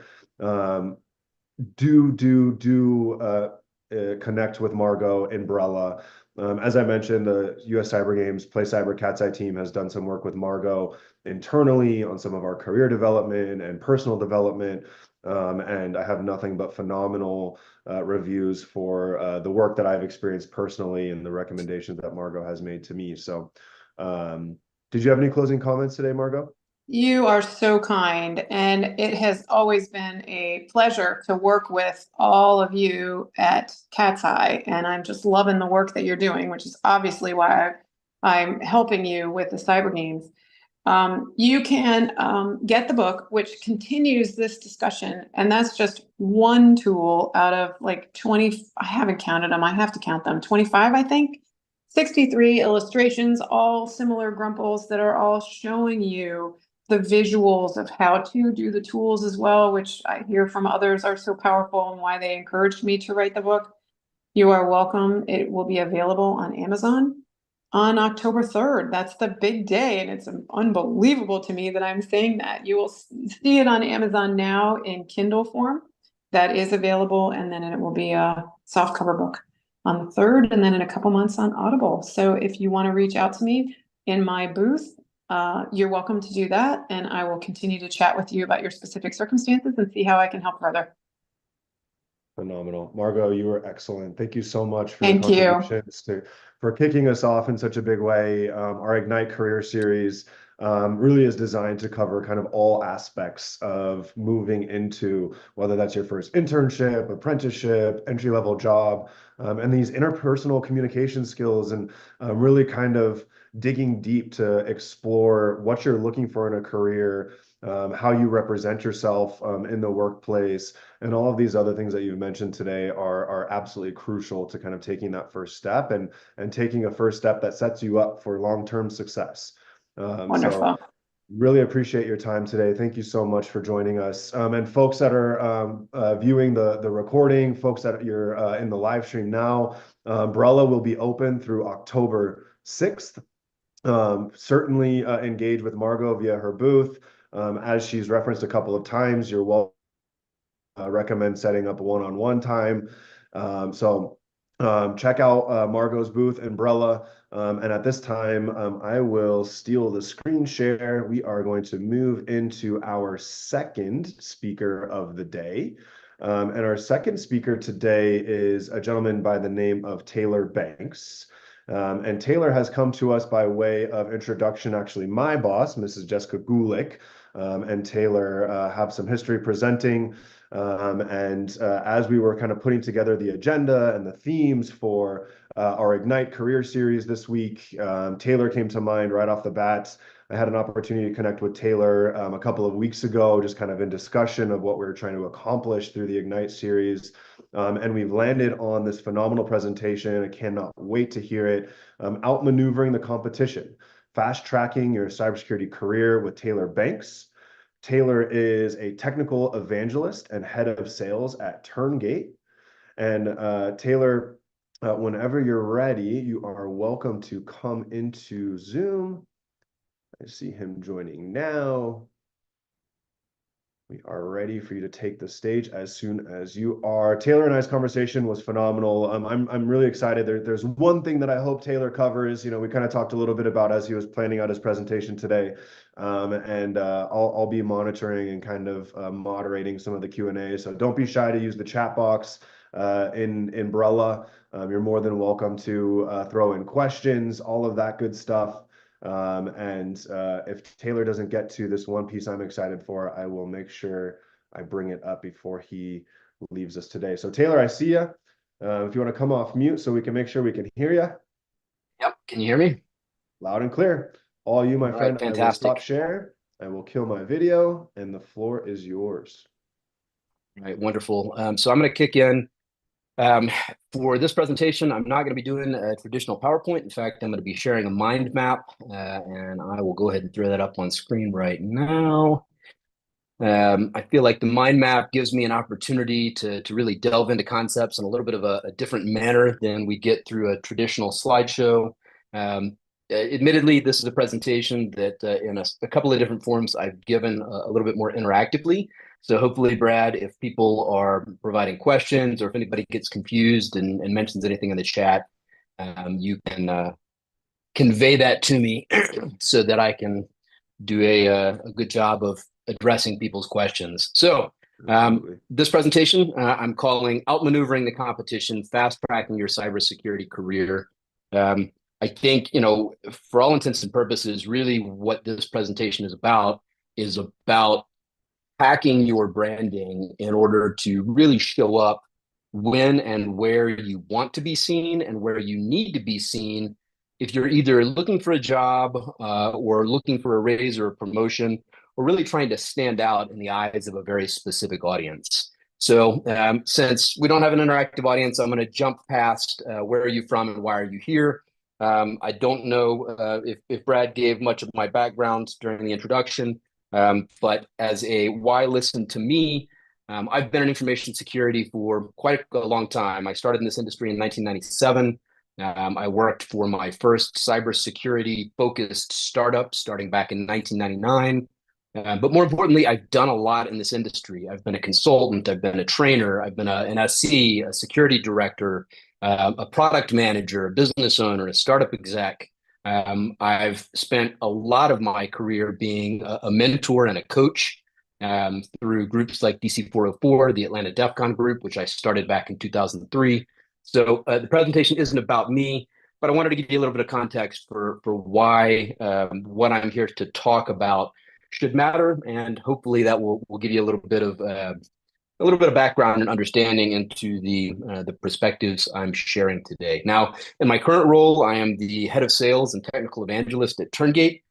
connect with Margot and Brella. As I mentioned, the US Cyber Games Play Cyber Cat's Eye team has done some work with Margot internally on some of our career development and personal development. And I have nothing but phenomenal reviews for the work that I've experienced personally and the recommendations that Margot has made to me. So did you have any closing comments today, Margot? You are so kind, and it has always been a pleasure to work with all of you at Cat's Eye, and I'm just loving the work that you're doing, which is obviously why I'm helping you with the cyber games. You can get the book, which continues this discussion, and that's just one tool out of like 20. I haven't counted them. I have to count them. 25, I think. 63 illustrations, all similar grumples that are all showing you the visuals of how to do the tools as well, which I hear from others are so powerful and why they encouraged me to write the book. You are welcome. It will be available on Amazon on October 3rd. That's the big day, and it's unbelievable to me that I'm saying that. You will see it on Amazon now in Kindle form. That is available, and then it will be a softcover book on the 3rd, and then in a couple months on Audible. So if you want to reach out to me in my booth, you're welcome to do that, and I will continue to chat with you about your specific circumstances and see how I can help further. Phenomenal. Margot, you were excellent. Thank you so much for your Thank you. contributions for kicking us off in such a big way. Our Ignite Career series really is designed to cover kind of all aspects of moving into whether that's your first internship, apprenticeship, entry-level job, and these interpersonal communication skills, and really kind of digging deep to explore what you're looking for in a career, how you represent yourself in the workplace, and all of these other things that you've mentioned today are absolutely crucial to kind of taking that first step and taking a first step that sets you up for long-term success. So Wonderful. really appreciate your time today. Thank you so much for joining us. And folks that are viewing the recording, folks that you're in the live stream now, Umbrella will be open through October 6th. Certainly engage with Margot via her booth. As she's referenced a couple of times, you're welcome. Recommend setting up a one-on-one time. Check out Margot's booth, Umbrella. And at this time, I will steal the screen share. We are going to move into our second speaker of the day. And our second speaker today is a gentleman by the name of Taylor Banks. And Taylor has come to us by way of introduction, actually my boss, Mrs. Jessica Gulick, and Taylor have some history presenting. As we were kind of putting together the agenda and the themes for our Ignite Career series this week, Taylor came to mind right off the bat. I had an opportunity to connect with Taylor a couple of weeks ago, just kind of in discussion of what we were trying to accomplish through the Ignite series. And we've landed on this phenomenal presentation. I cannot wait to hear it. Outmaneuvering the competition, fast tracking your cybersecurity career with Taylor Banks. Taylor is a technical evangelist and head of sales at Turngate. And Taylor, whenever you're ready, you are welcome to come into Zoom. I see him joining now. We are ready for you to take the stage as soon as you are. Taylor and I's conversation was phenomenal. I'm really excited. There's one thing that I hope Taylor covers. You know, we kind of talked a little bit about as he was planning out his presentation today, I'll be monitoring and kind of moderating some of the Q&A. So don't be shy to use the chat box in Umbrella. You're more than welcome to throw in questions, all of that good stuff. If Taylor doesn't get to this one piece I'm excited for, I will make sure I bring it up before he leaves us today. So Taylor, I see you. If you want to come off mute so we can make sure we can hear you. Yep. Can you hear me? Loud and clear. All you, my friend, Fantastic. I will stop share. I will kill my video and the floor is yours. All right, wonderful. So I'm going to kick in. For this presentation, I'm not going to be doing a traditional PowerPoint. In fact, I'm going to be sharing a mind map, and I will go ahead and throw that up on screen right now. I feel like the mind map gives me an opportunity to really delve into concepts in a little bit of a different manner than we get through a traditional slideshow. Admittedly, this is a presentation that in a couple of different forms I've given a little bit more interactively. So hopefully, Brad, if people are providing questions or if anybody gets confused and mentions anything in the chat, you can convey that to me so that I can do a good job of addressing people's questions. So this presentation I'm calling Outmaneuvering the Competition, Fast Tracking Your Cybersecurity Career. I think, you know, for all intents and purposes, really what this presentation is about hacking your branding in order to really show up when and where you want to be seen and where you need to be seen if you're either looking for a job or looking for a raise or a promotion, or really trying to stand out in the eyes of a very specific audience. So since we don't have an interactive audience, I'm going to jump past where are you from and why are you here. I don't know if Brad gave much of my background during the introduction. But as a why listen to me, I've been in information security for quite a long time. I started in this industry in 1997. I worked for my first cybersecurity focused startup starting back in 1999. But more importantly, I've done a lot in this industry. I've been a consultant, I've been a trainer, I've been an SC, a security director, a product manager, a business owner, a startup exec. I've spent a lot of my career being a mentor and a coach through groups like DC 404, the Atlanta DEF CON group, which I started back in 2003. So the presentation isn't about me, but I wanted to give you a little bit of context for why what I'm here to talk about should matter, and hopefully that will give you a little bit of background and understanding into the perspectives I'm sharing today. Now, in my current role, I am the head of sales and technical evangelist at Turngate.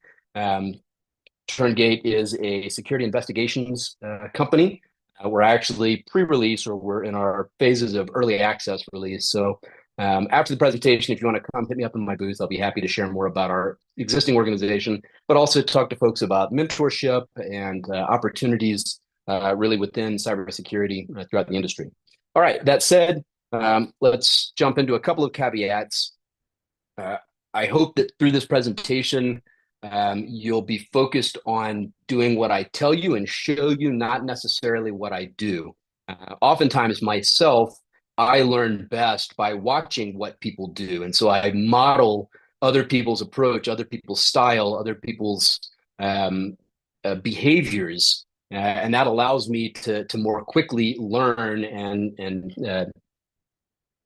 Turngate is a security investigations company. We're actually pre-release, or we're in our phases of early access release. So after the presentation, if you want to come hit me up in my booth, I'll be happy to share more about our existing organization, but also talk to folks about mentorship and opportunities really within cybersecurity throughout the industry. All right, that said, let's jump into a couple of caveats. I hope that through this presentation, you'll be focused on doing what I tell you and show you, not necessarily what I do. Oftentimes myself, I learn best by watching what people do. And so I model other people's approach, other people's style, other people's behaviors. And that allows me to more quickly learn and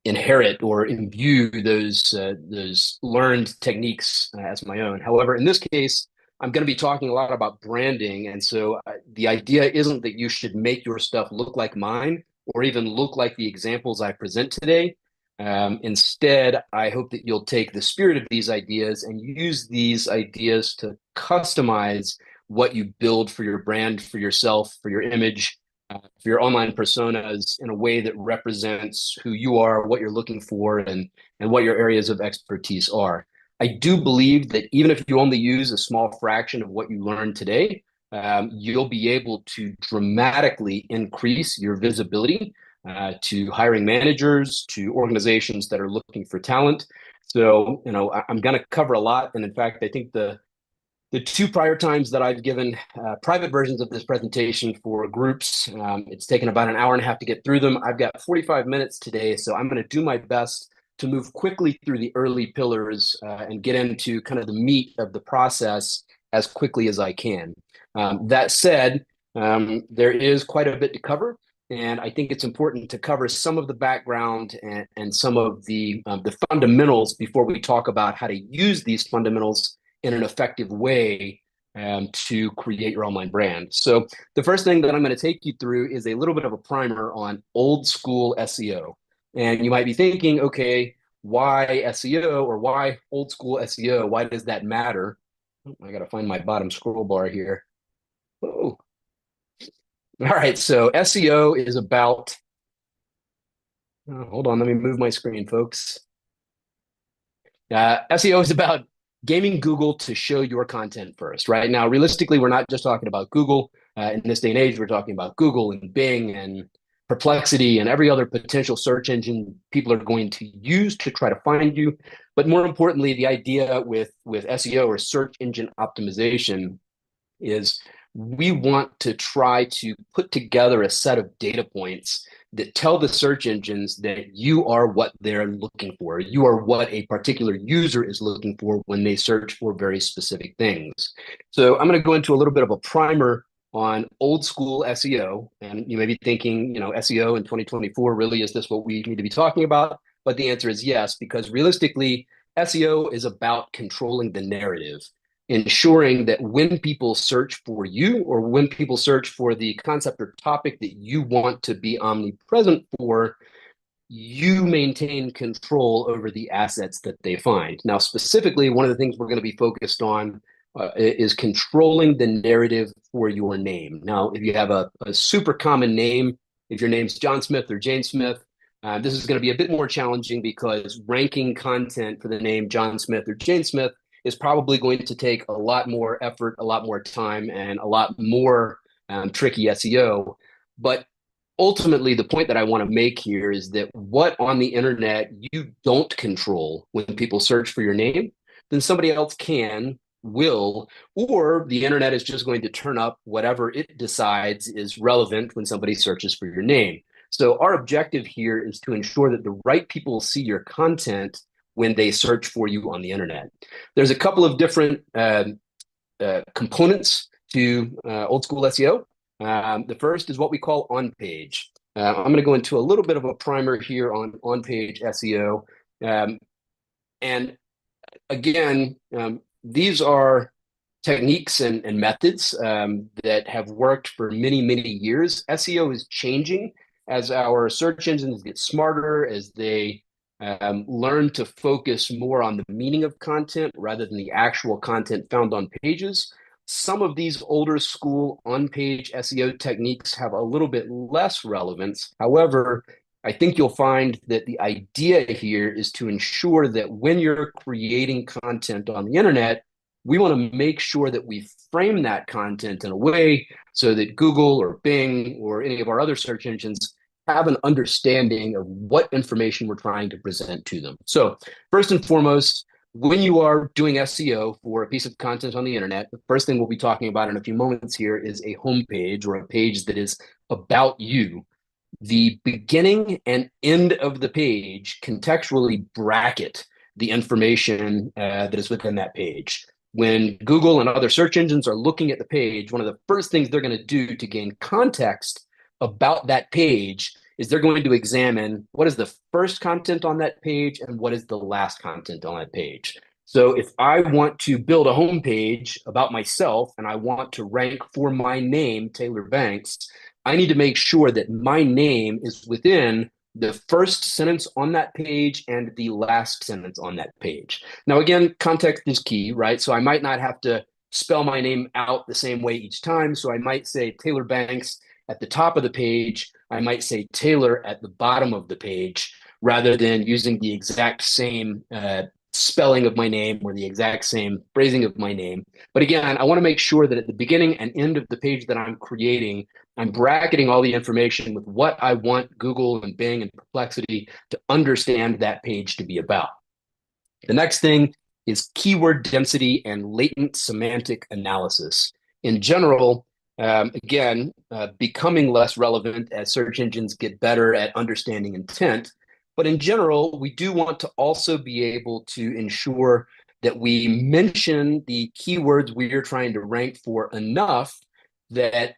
inherit or imbue those learned techniques as my own. However, in this case, I'm going to be talking a lot about branding. And so the idea isn't that you should make your stuff look like mine or even look like the examples I present today. Instead, I hope that you'll take the spirit of these ideas and use these ideas to customize what you build for your brand, for yourself, for your image, for your online personas in a way that represents who you are, what you're looking for, and what your areas of expertise are. I do believe that even if you only use a small fraction of what you learned today, you'll be able to dramatically increase your visibility to hiring managers, to organizations that are looking for talent. So, I'm going to cover a lot. And in fact, I think the two prior times that I've given private versions of this presentation for groups, it's taken about an hour and a half to get through them. I've got 45 minutes today, so I'm going to do my best to move quickly through the early pillars and get into kind of the meat of the process as quickly as I can. That said, there is quite a bit to cover, and I think it's important to cover some of the background and some of the fundamentals before we talk about how to use these fundamentals in an effective way to create your online brand. So the first thing that I'm going to take you through is a little bit of a primer on old school SEO. And you might be thinking, okay, why SEO or why old school SEO? Why does that matter? I got to find my bottom scroll bar here. Oh, all right. So SEO is about, hold on, let me move my screen, folks. SEO is about gaming Google to show your content first, right? Now, realistically, we're not just talking about Google. In this day and age, we're talking about Google and Bing and Perplexity and every other potential search engine people are going to use to try to find you. But more importantly, the idea with SEO or search engine optimization is we want to try to put together a set of data points that tell the search engines that you are what they're looking for. You are what a particular user is looking for when they search for very specific things. So I'm going to go into a little bit of a primer on old school SEO. And you may be thinking, SEO in 2024, really, is this what we need to be talking about? But the answer is yes, because realistically, SEO is about controlling the narrative, ensuring that when people search for you or when people search for the concept or topic that you want to be omnipresent for, you maintain control over the assets that they find. Now, specifically, one of the things we're going to be focused on is controlling the narrative for your name. Now, if you have a super common name, if your name's John Smith or Jane Smith, this is going to be a bit more challenging because ranking content for the name John Smith or Jane Smith is probably going to take a lot more effort, a lot more time, and a lot more tricky SEO. But ultimately, the point that I want to make here is that what on the internet you don't control when people search for your name, then somebody else can, will, or the internet is just going to turn up whatever it decides is relevant when somebody searches for your name. So our objective here is to ensure that the right people see your content when they search for you on the internet. There's a couple of different components to old school SEO. The first is what we call on-page. I'm going to go into a little bit of a primer here on on-page SEO. And again, these are techniques and methods that have worked for many, many years. SEO is changing as our search engines get smarter, as they learn to focus more on the meaning of content rather than the actual content found on pages. Some of these older school on-page SEO techniques have a little bit less relevance. However, I think you'll find that the idea here is to ensure that when you're creating content on the internet, we want to make sure that we frame that content in a way so that Google or Bing or any of our other search engines have an understanding of what information we're trying to present to them. So first and foremost, when you are doing SEO for a piece of content on the internet, the first thing we'll be talking about in a few moments here is a homepage or a page that is about you. The beginning and end of the page contextually bracket the information that is within that page. When Google and other search engines are looking at the page, one of the first things they're going to do to gain context about that page is they're going to examine what is the first content on that page and what is the last content on that page. So if I want to build a homepage about myself and I want to rank for my name, Taylor Banks, I need to make sure that my name is within the first sentence on that page and the last sentence on that page. Now, again, context is key, right? So I might not have to spell my name out the same way each time. So I might say Taylor Banks at the top of the page. I might say Taylor at the bottom of the page, rather than using the exact same spelling of my name or the exact same phrasing of my name. But again, I want to make sure that at the beginning and end of the page that I'm creating, I'm bracketing all the information with what I want Google and Bing and Perplexity to understand that page to be about. The next thing is keyword density and latent semantic analysis. In general, again, becoming less relevant as search engines get better at understanding intent. But in general, we do want to also be able to ensure that we mention the keywords we are trying to rank for enough that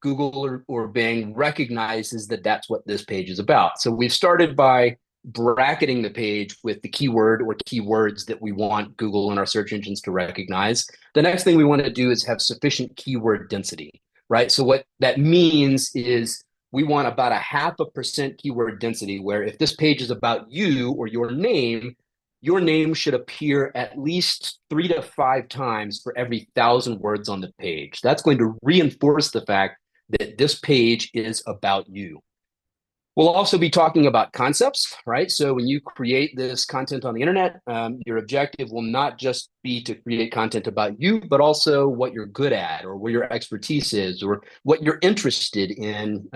Google or Bing recognizes that that's what this page is about. So we've started by bracketing the page with the keyword or keywords that we want Google and our search engines to recognize. The next thing we want to do is have sufficient keyword density, right? So what that means is we want about 0.5% keyword density, where if this page is about you or your name should appear at least 3 to 5 times for every 1,000 words on the page. That's going to reinforce the fact that this page is about you. We'll also be talking about concepts, right? So when you create this content on the internet, your objective will not just be to create content about you, but also what you're good at or where your expertise is or what you're interested in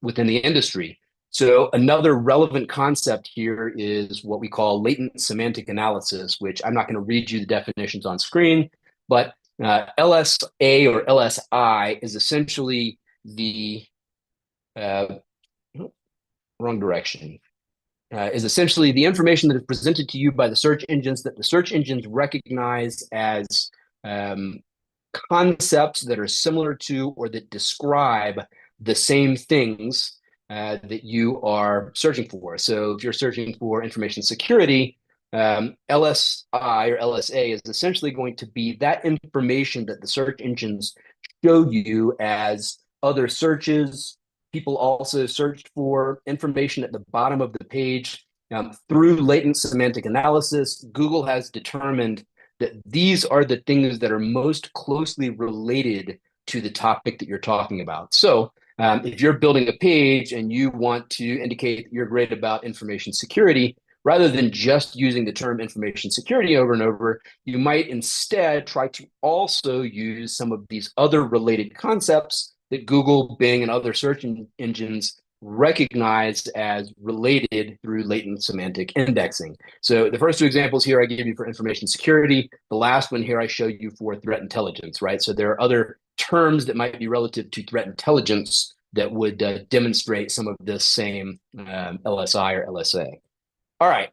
within the industry. So another relevant concept here is what we call latent semantic analysis, which I'm not going to read you the definitions on screen, but LSA or LSI is essentially the wrong direction. Is essentially the information that is presented to you by the search engines that the search engines recognize as concepts that are similar to or that describe the same things that you are searching for. So if you're searching for information security, LSI or LSA is essentially going to be that information that the search engines show you as other searches. People also searched for information at the bottom of the page. Through latent semantic analysis, Google has determined that these are the things that are most closely related to the topic that you're talking about. So if you're building a page and you want to indicate that you're great about information security, rather than just using the term information security over and over, you might instead try to also use some of these other related concepts that Google, Bing, and other search engines recognize as related through latent semantic indexing. So the first two examples here I give you for information security. The last one here I show you for threat intelligence, right? So there are other terms that might be relative to threat intelligence that would demonstrate some of this same LSI or LSA. All right,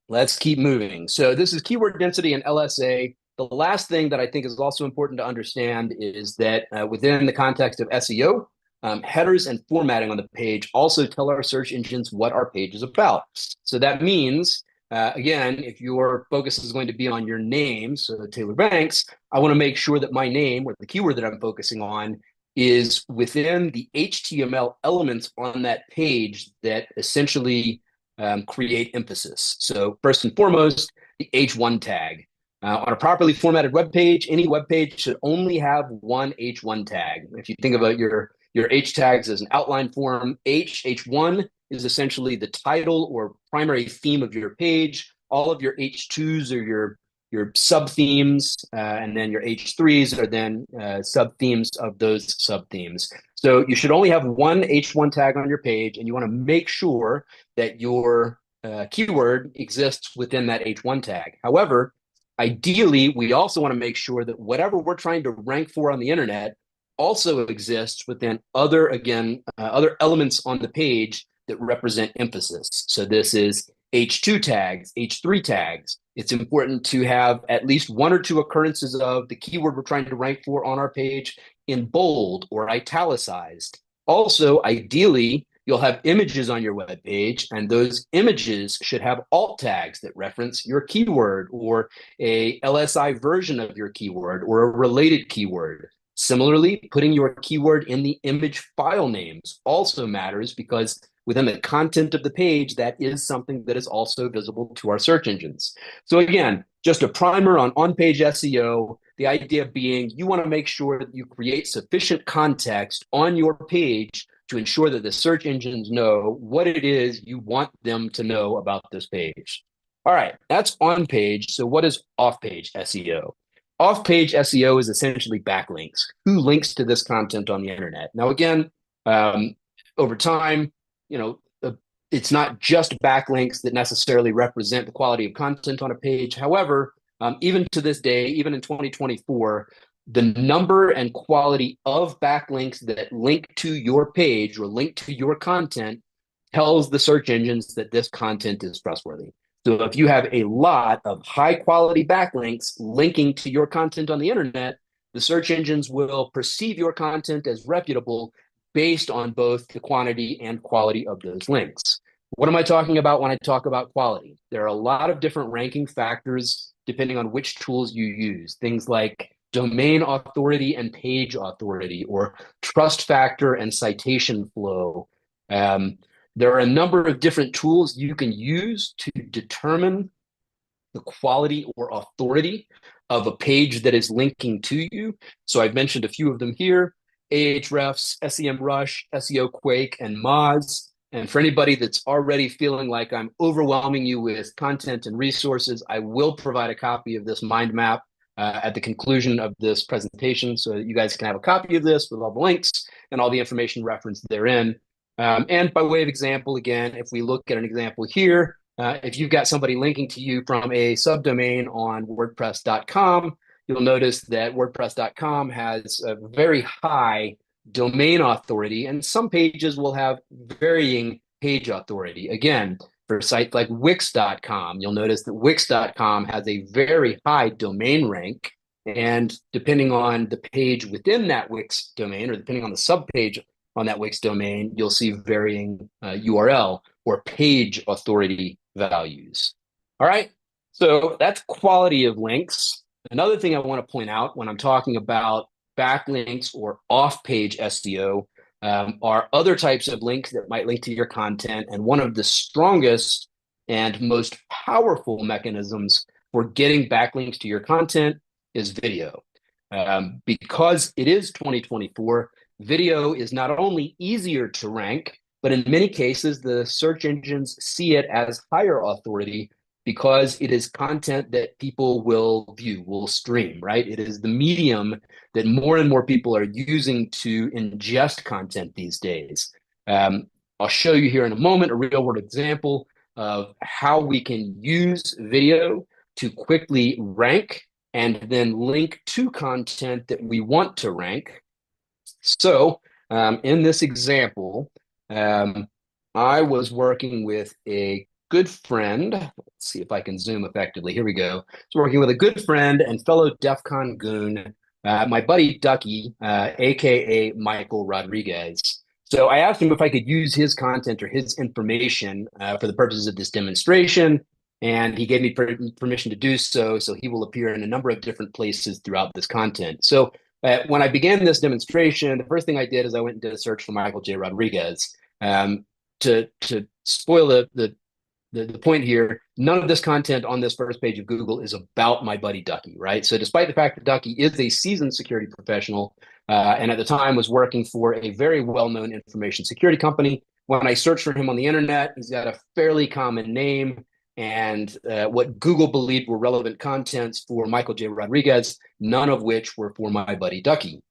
let's keep moving. So this is keyword density and LSA. The last thing that I think is also important to understand is that within the context of SEO, headers and formatting on the page also tell our search engines what our page is about. So that means, again, if your focus is going to be on your name, so Taylor Banks, I want to make sure that my name or the keyword that I'm focusing on is within the HTML elements on that page that essentially create emphasis. So first and foremost, the H1 tag. On a properly formatted web page, any web page should only have one H1 tag. If you think about your H tags as an outline form, H1 is essentially the title or primary theme of your page. All of your H2s are your sub-themes, and then your H3s are then sub-themes of those sub-themes. So you should only have one H1 tag on your page, and you want to make sure that your keyword exists within that H1 tag. However, ideally, we also want to make sure that whatever we're trying to rank for on the internet also exists within other elements on the page that represent emphasis. So this is H2 tags, H3 tags. It's important to have at least one or two occurrences of the keyword we're trying to rank for on our page in bold or italicized. Also, ideally, you'll have images on your web page, and those images should have alt tags that reference your keyword or a LSI version of your keyword or a related keyword. Similarly, putting your keyword in the image file names also matters because within the content of the page, that is something that is also visible to our search engines. So again, just a primer on on-page SEO, the idea being you want to make sure that you create sufficient context on your page to ensure that the search engines know what it is you want them to know about this page. All right, that's on page. So what is off-page SEO? Off-page SEO is essentially backlinks. Who links to this content on the internet? Now, again, over time, it's not just backlinks that necessarily represent the quality of content on a page. However, even to this day, even in 2024, the number and quality of backlinks that link to your page or link to your content tells the search engines that this content is trustworthy. So if you have a lot of high quality backlinks linking to your content on the internet, the search engines will perceive your content as reputable based on both the quantity and quality of those links. What am I talking about when I talk about quality? There are a lot of different ranking factors depending on which tools you use. Things like domain authority and page authority, or trust factor and citation flow. There are a number of different tools you can use to determine the quality or authority of a page that is linking to you. So I've mentioned a few of them here: Ahrefs, SEMrush, SEO Quake, and Moz. And for anybody that's already feeling like I'm overwhelming you with content and resources, I will provide a copy of this mind map at the conclusion of this presentation, so that you guys can have a copy of this with all the links and all the information referenced therein. And by way of example, again, if we look at an example here, if you've got somebody linking to you from a subdomain on WordPress.com, you'll notice that WordPress.com has a very high domain authority, and some pages will have varying page authority. Again, for sites like Wix.com, you'll notice that Wix.com has a very high domain rank, and depending on the page within that Wix domain, or depending on the subpage on that Wix domain, you'll see varying URL or page authority values. All right, so that's quality of links. Another thing I want to point out when I'm talking about backlinks or off-page SEO are other types of links that might link to your content. And one of the strongest and most powerful mechanisms for getting backlinks to your content is video. Because it is 2024, video is not only easier to rank, but in many cases, the search engines see it as higher authority because it is content that people will view, will stream, right? It is the medium that more and more people are using to ingest content these days. I'll show you here in a moment a real world example of how we can use video to quickly rank and then link to content that we want to rank. So in this example, I was working with a good friend. Let's see if I can zoom effectively. Here we go. I was working with a good friend and fellow DEF CON goon, my buddy Ducky, aka Michael Rodriguez. So I asked him if I could use his content or his information for the purposes of this demonstration, and he gave me permission to do so. So he will appear in a number of different places throughout this content. So when I began this demonstration, the first thing I did is I went and did a search for Michael J. Rodriguez. To spoil the point here, none of this content on this first page of Google is about my buddy Ducky, right? So despite the fact that Ducky is a seasoned security professional, and at the time was working for a very well-known information security company, when I searched for him on the internet, he's got a fairly common name, and what Google believed were relevant contents for Michael J. Rodriguez, none of which were for my buddy Ducky.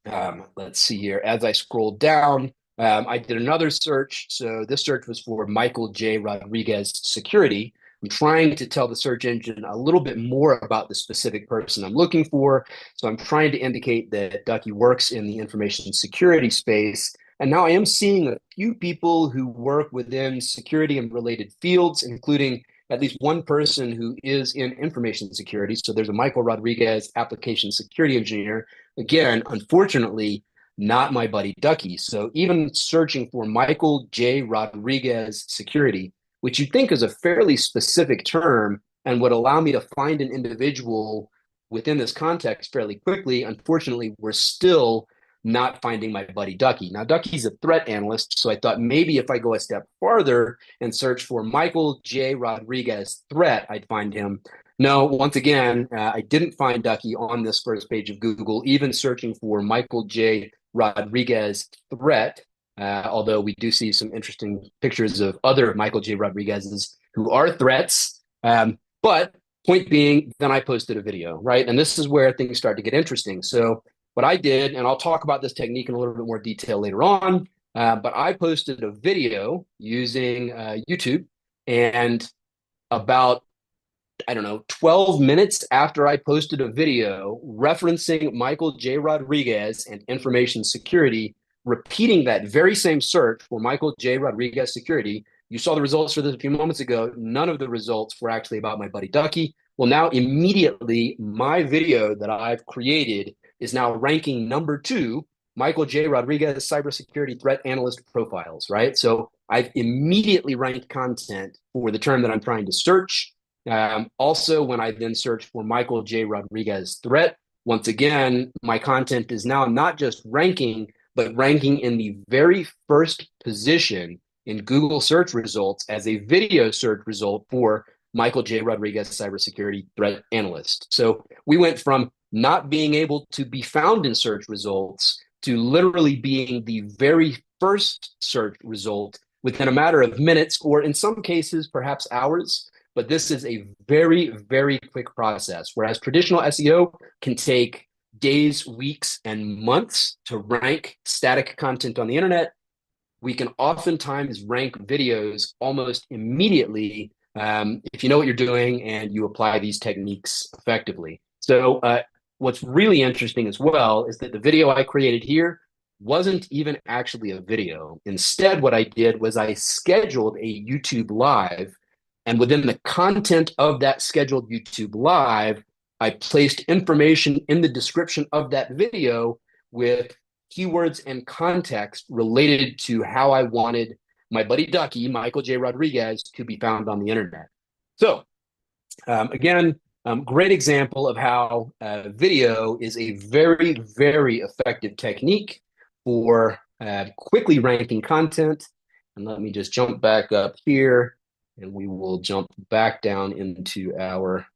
Let's see here. As I scroll down, I did another search. So this search was for Michael J. Rodriguez security. I'm trying to tell the search engine a little bit more about the specific person I'm looking for. So I'm trying to indicate that Ducky works in the information security space. And now I am seeing a few people who work within security and related fields, including at least one person who is in information security. So there's a Michael Rodriguez application security engineer. Again, unfortunately, not my buddy Ducky. So even searching for Michael J. Rodriguez security, which you think is a fairly specific term and would allow me to find an individual within this context fairly quickly, unfortunately, we're still not finding my buddy Ducky. Now, Ducky's a threat analyst, so I thought maybe if I go a step farther and search for Michael J. Rodriguez threat, I'd find him. No, once again, I didn't find Ducky on this first page of Google, even searching for Michael J. Rodriguez threat, although we do see some interesting pictures of other Michael J. Rodriguez's who are threats. But point being, then I posted a video, right? And this is where things start to get interesting. So what I did, and I'll talk about this technique in a little bit more detail later on, but I posted a video using YouTube, and about 12 minutes after I posted a video referencing Michael J. Rodriguez and information security, repeating that very same search for Michael J. Rodriguez security. You saw the results for this a few moments ago. None of the results were actually about my buddy Ducky. Well, now immediately my video that I've created is now ranking number 2, Michael J. Rodriguez cybersecurity threat analyst profiles, right? So I've immediately ranked content for the term that I'm trying to search. Also, when I then search for Michael J. Rodriguez threat, once again, my content is now not just ranking, but ranking in the very first position in Google search results as a video search result for Michael J. Rodriguez cybersecurity threat analyst. So we went from not being able to be found in search results to literally being the very first search result within a matter of minutes, or in some cases, perhaps hours. But this is a very, very quick process, whereas traditional SEO can take days, weeks, and months to rank static content on the internet. We can oftentimes rank videos almost immediately if you know what you're doing and you apply these techniques effectively. So what's really interesting as well is that the video I created here wasn't even actually a video. Instead, what I did was I scheduled a YouTube live, and within the content of that scheduled YouTube live, I placed information in the description of that video with keywords and context related to how I wanted my buddy Ducky, Michael J. Rodriguez, to be found on the internet. So again, great example of how video is a very, very effective technique for quickly ranking content. And let me just jump back up here, and we will jump back down into our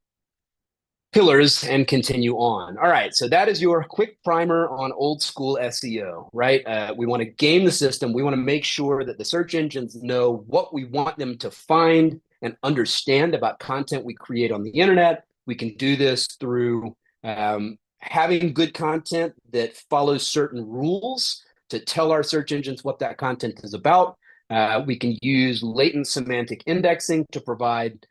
pillars and continue on. All right, so that is your quick primer on old school SEO, right? We want to game the system. We want to make sure that the search engines know what we want them to find and understand about content we create on the internet. We can do this through having good content that follows certain rules to tell our search engines what that content is about. We can use latent semantic indexing to provide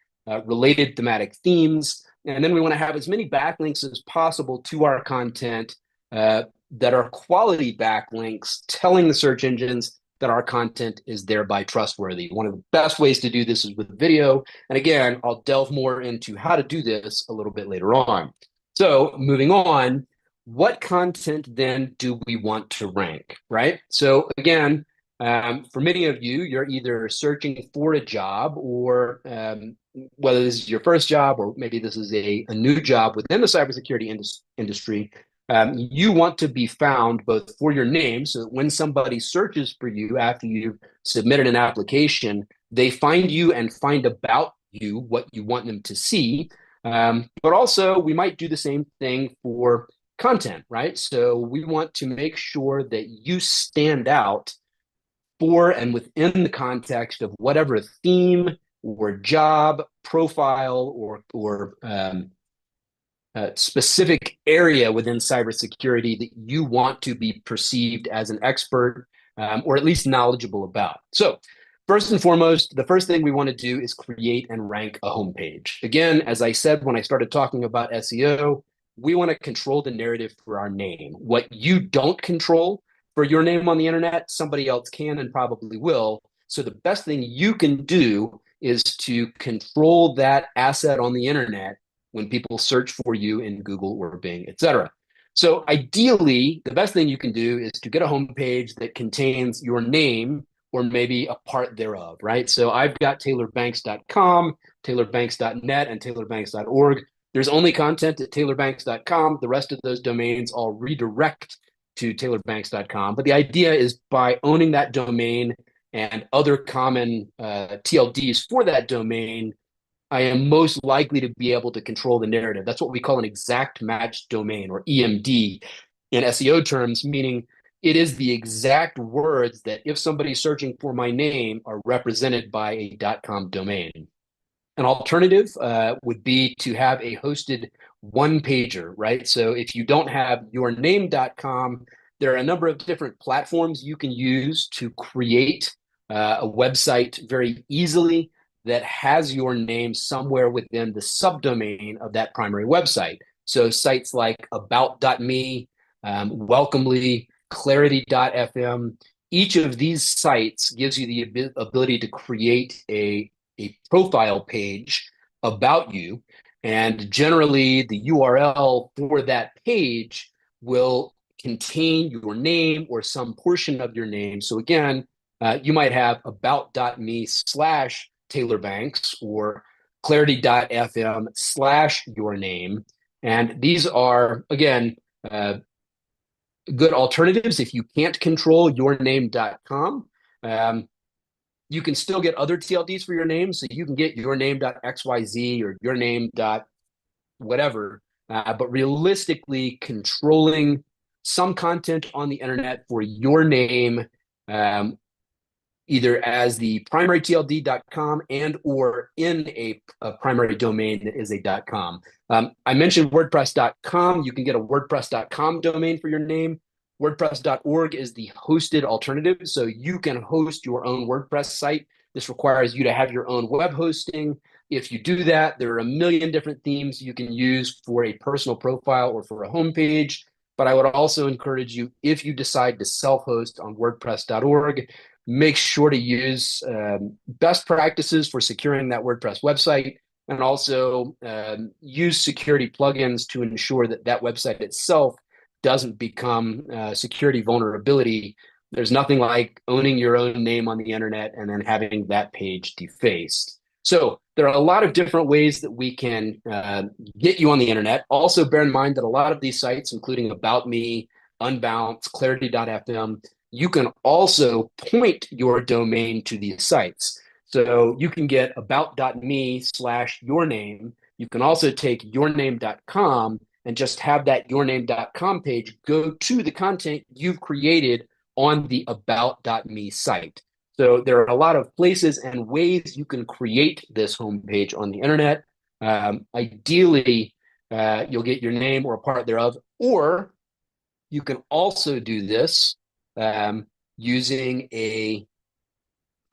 related thematic themes. And then we want to have as many backlinks as possible to our content that are quality backlinks, telling the search engines that our content is thereby trustworthy. One of the best ways to do this is with video. And again, I'll delve more into how to do this a little bit later on. So moving on, what content then do we want to rank, right? So again, for many of you, you're either searching for a job or whether this is your first job or maybe this is a new job within the cybersecurity industry, you want to be found both for your name, so that when somebody searches for you after you've submitted an application, they find you and find about you what you want them to see. But also, we might do the same thing for content, right? So we want to make sure that you stand out for and within the context of whatever theme or job profile or specific area within cybersecurity that you want to be perceived as an expert or at least knowledgeable about. So first and foremost, the first thing we want to do is create and rank a homepage. Again, as I said when I started talking about SEO, we want to control the narrative for our name. What you don't control for your name on the internet, somebody else can and probably will. So the best thing you can do is to control that asset on the internet when people search for you in Google or Bing, etc. So ideally, the best thing you can do is to get a homepage that contains your name or maybe a part thereof, right? So I've got taylorbanks.com, taylorbanks.net, and taylorbanks.org. There's only content at taylorbanks.com. The rest of those domains all redirect to taylorbanks.com. But the idea is by owning that domain and other common TLDs for that domain, I am most likely to be able to control the narrative. That's what we call an exact match domain, or EMD in SEO terms, meaning it is the exact words that if somebody's searching for my name are represented by a .com domain. An alternative would be to have a hosted one-pager, right? So if you don't have yourname.com, there are a number of different platforms you can use to create a website very easily that has your name somewhere within the subdomain of that primary website. So sites like about.me, Welcomely, clarity.fm, each of these sites gives you the ability to create a profile page about you. And generally, the URL for that page will contain your name or some portion of your name. So again, you might have about.me/TaylorBanks or clarity.fm/your name. And these are, again, good alternatives if you can't control yourname.com. You can still get other TLDs for your name. So you can get yourname.xyz or yourname.whatever. But realistically, controlling some content on the internet for your name, either as the primary TLD.com and or in a primary domain that is a .com. I mentioned WordPress.com. You can get a WordPress.com domain for your name. WordPress.org is the hosted alternative, so you can host your own WordPress site. This requires you to have your own web hosting. If you do that, there are a million different themes you can use for a personal profile or for a homepage. But I would also encourage you, if you decide to self-host on WordPress.org, make sure to use best practices for securing that WordPress website, and also use security plugins to ensure that that website itself doesn't become a security vulnerability. There's nothing like owning your own name on the internet and then having that page defaced. So there are a lot of different ways that we can get you on the internet. Also bear in mind that a lot of these sites, including About Me, Unbounce, Clarity.fm, you can also point your domain to these sites. So you can get about.me/your name. You can also take yourname.com and just have that yourname.com page go to the content you've created on the about.me site. So there are a lot of places and ways you can create this homepage on the internet. Ideally, you'll get your name or a part thereof, or you can also do this using a,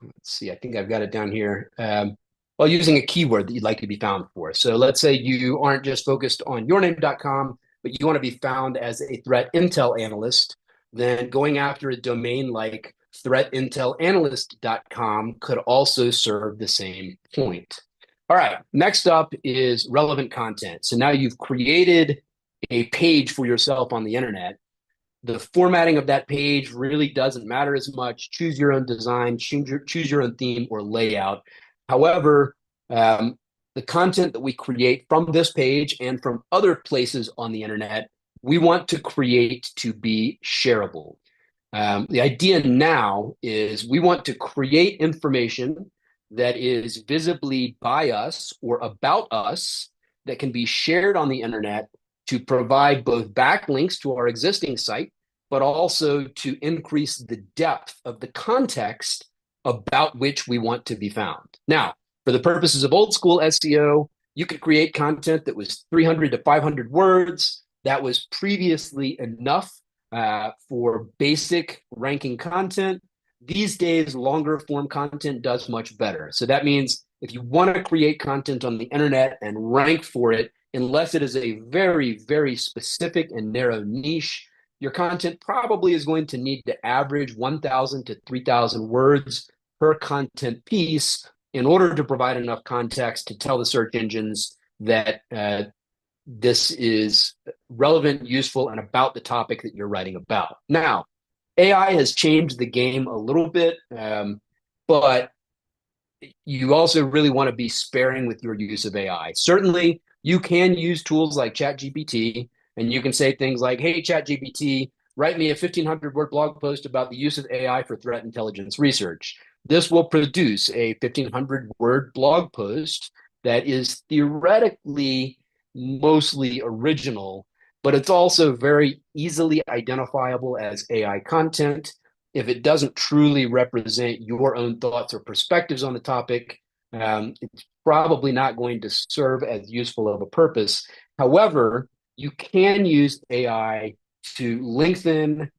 let's see, I think I've got it down here. Well, using a keyword that you'd like to be found for. So let's say you aren't just focused on yourname.com, but you want to be found as a threat intel analyst. Then going after a domain like threatintelanalyst.com could also serve the same point. All right, next up is relevant content. So now you've created a page for yourself on the internet. The formatting of that page really doesn't matter as much. Choose your own design, choose your own theme or layout. However, the content that we create from this page and from other places on the internet, we want to create to be shareable. The idea now is we want to create information that is visibly by us or about us that can be shared on the internet to provide both backlinks to our existing site, but also to increase the depth of the context about which we want to be found. Now, for the purposes of old school SEO, you could create content that was 300 to 500 words. That was previously enough for basic ranking content. These days, longer form content does much better. So that means if you want to create content on the internet and rank for it, unless it is a very, very specific and narrow niche, your content probably is going to need to average 1,000 to 3,000 words per content piece in order to provide enough context to tell the search engines that this is relevant, useful, and about the topic that you're writing about. Now, AI has changed the game a little bit, but you also really want to be sparing with your use of AI. Certainly, you can use tools like ChatGPT, and you can say things like, hey, ChatGPT, write me a 1,500-word blog post about the use of AI for threat intelligence research. This will produce a 1,500-word blog post that is theoretically mostly original, but it's also very easily identifiable as AI content. If it doesn't truly represent your own thoughts or perspectives on the topic, it's probably not going to serve as useful of a purpose. However, you can use AI to lengthen,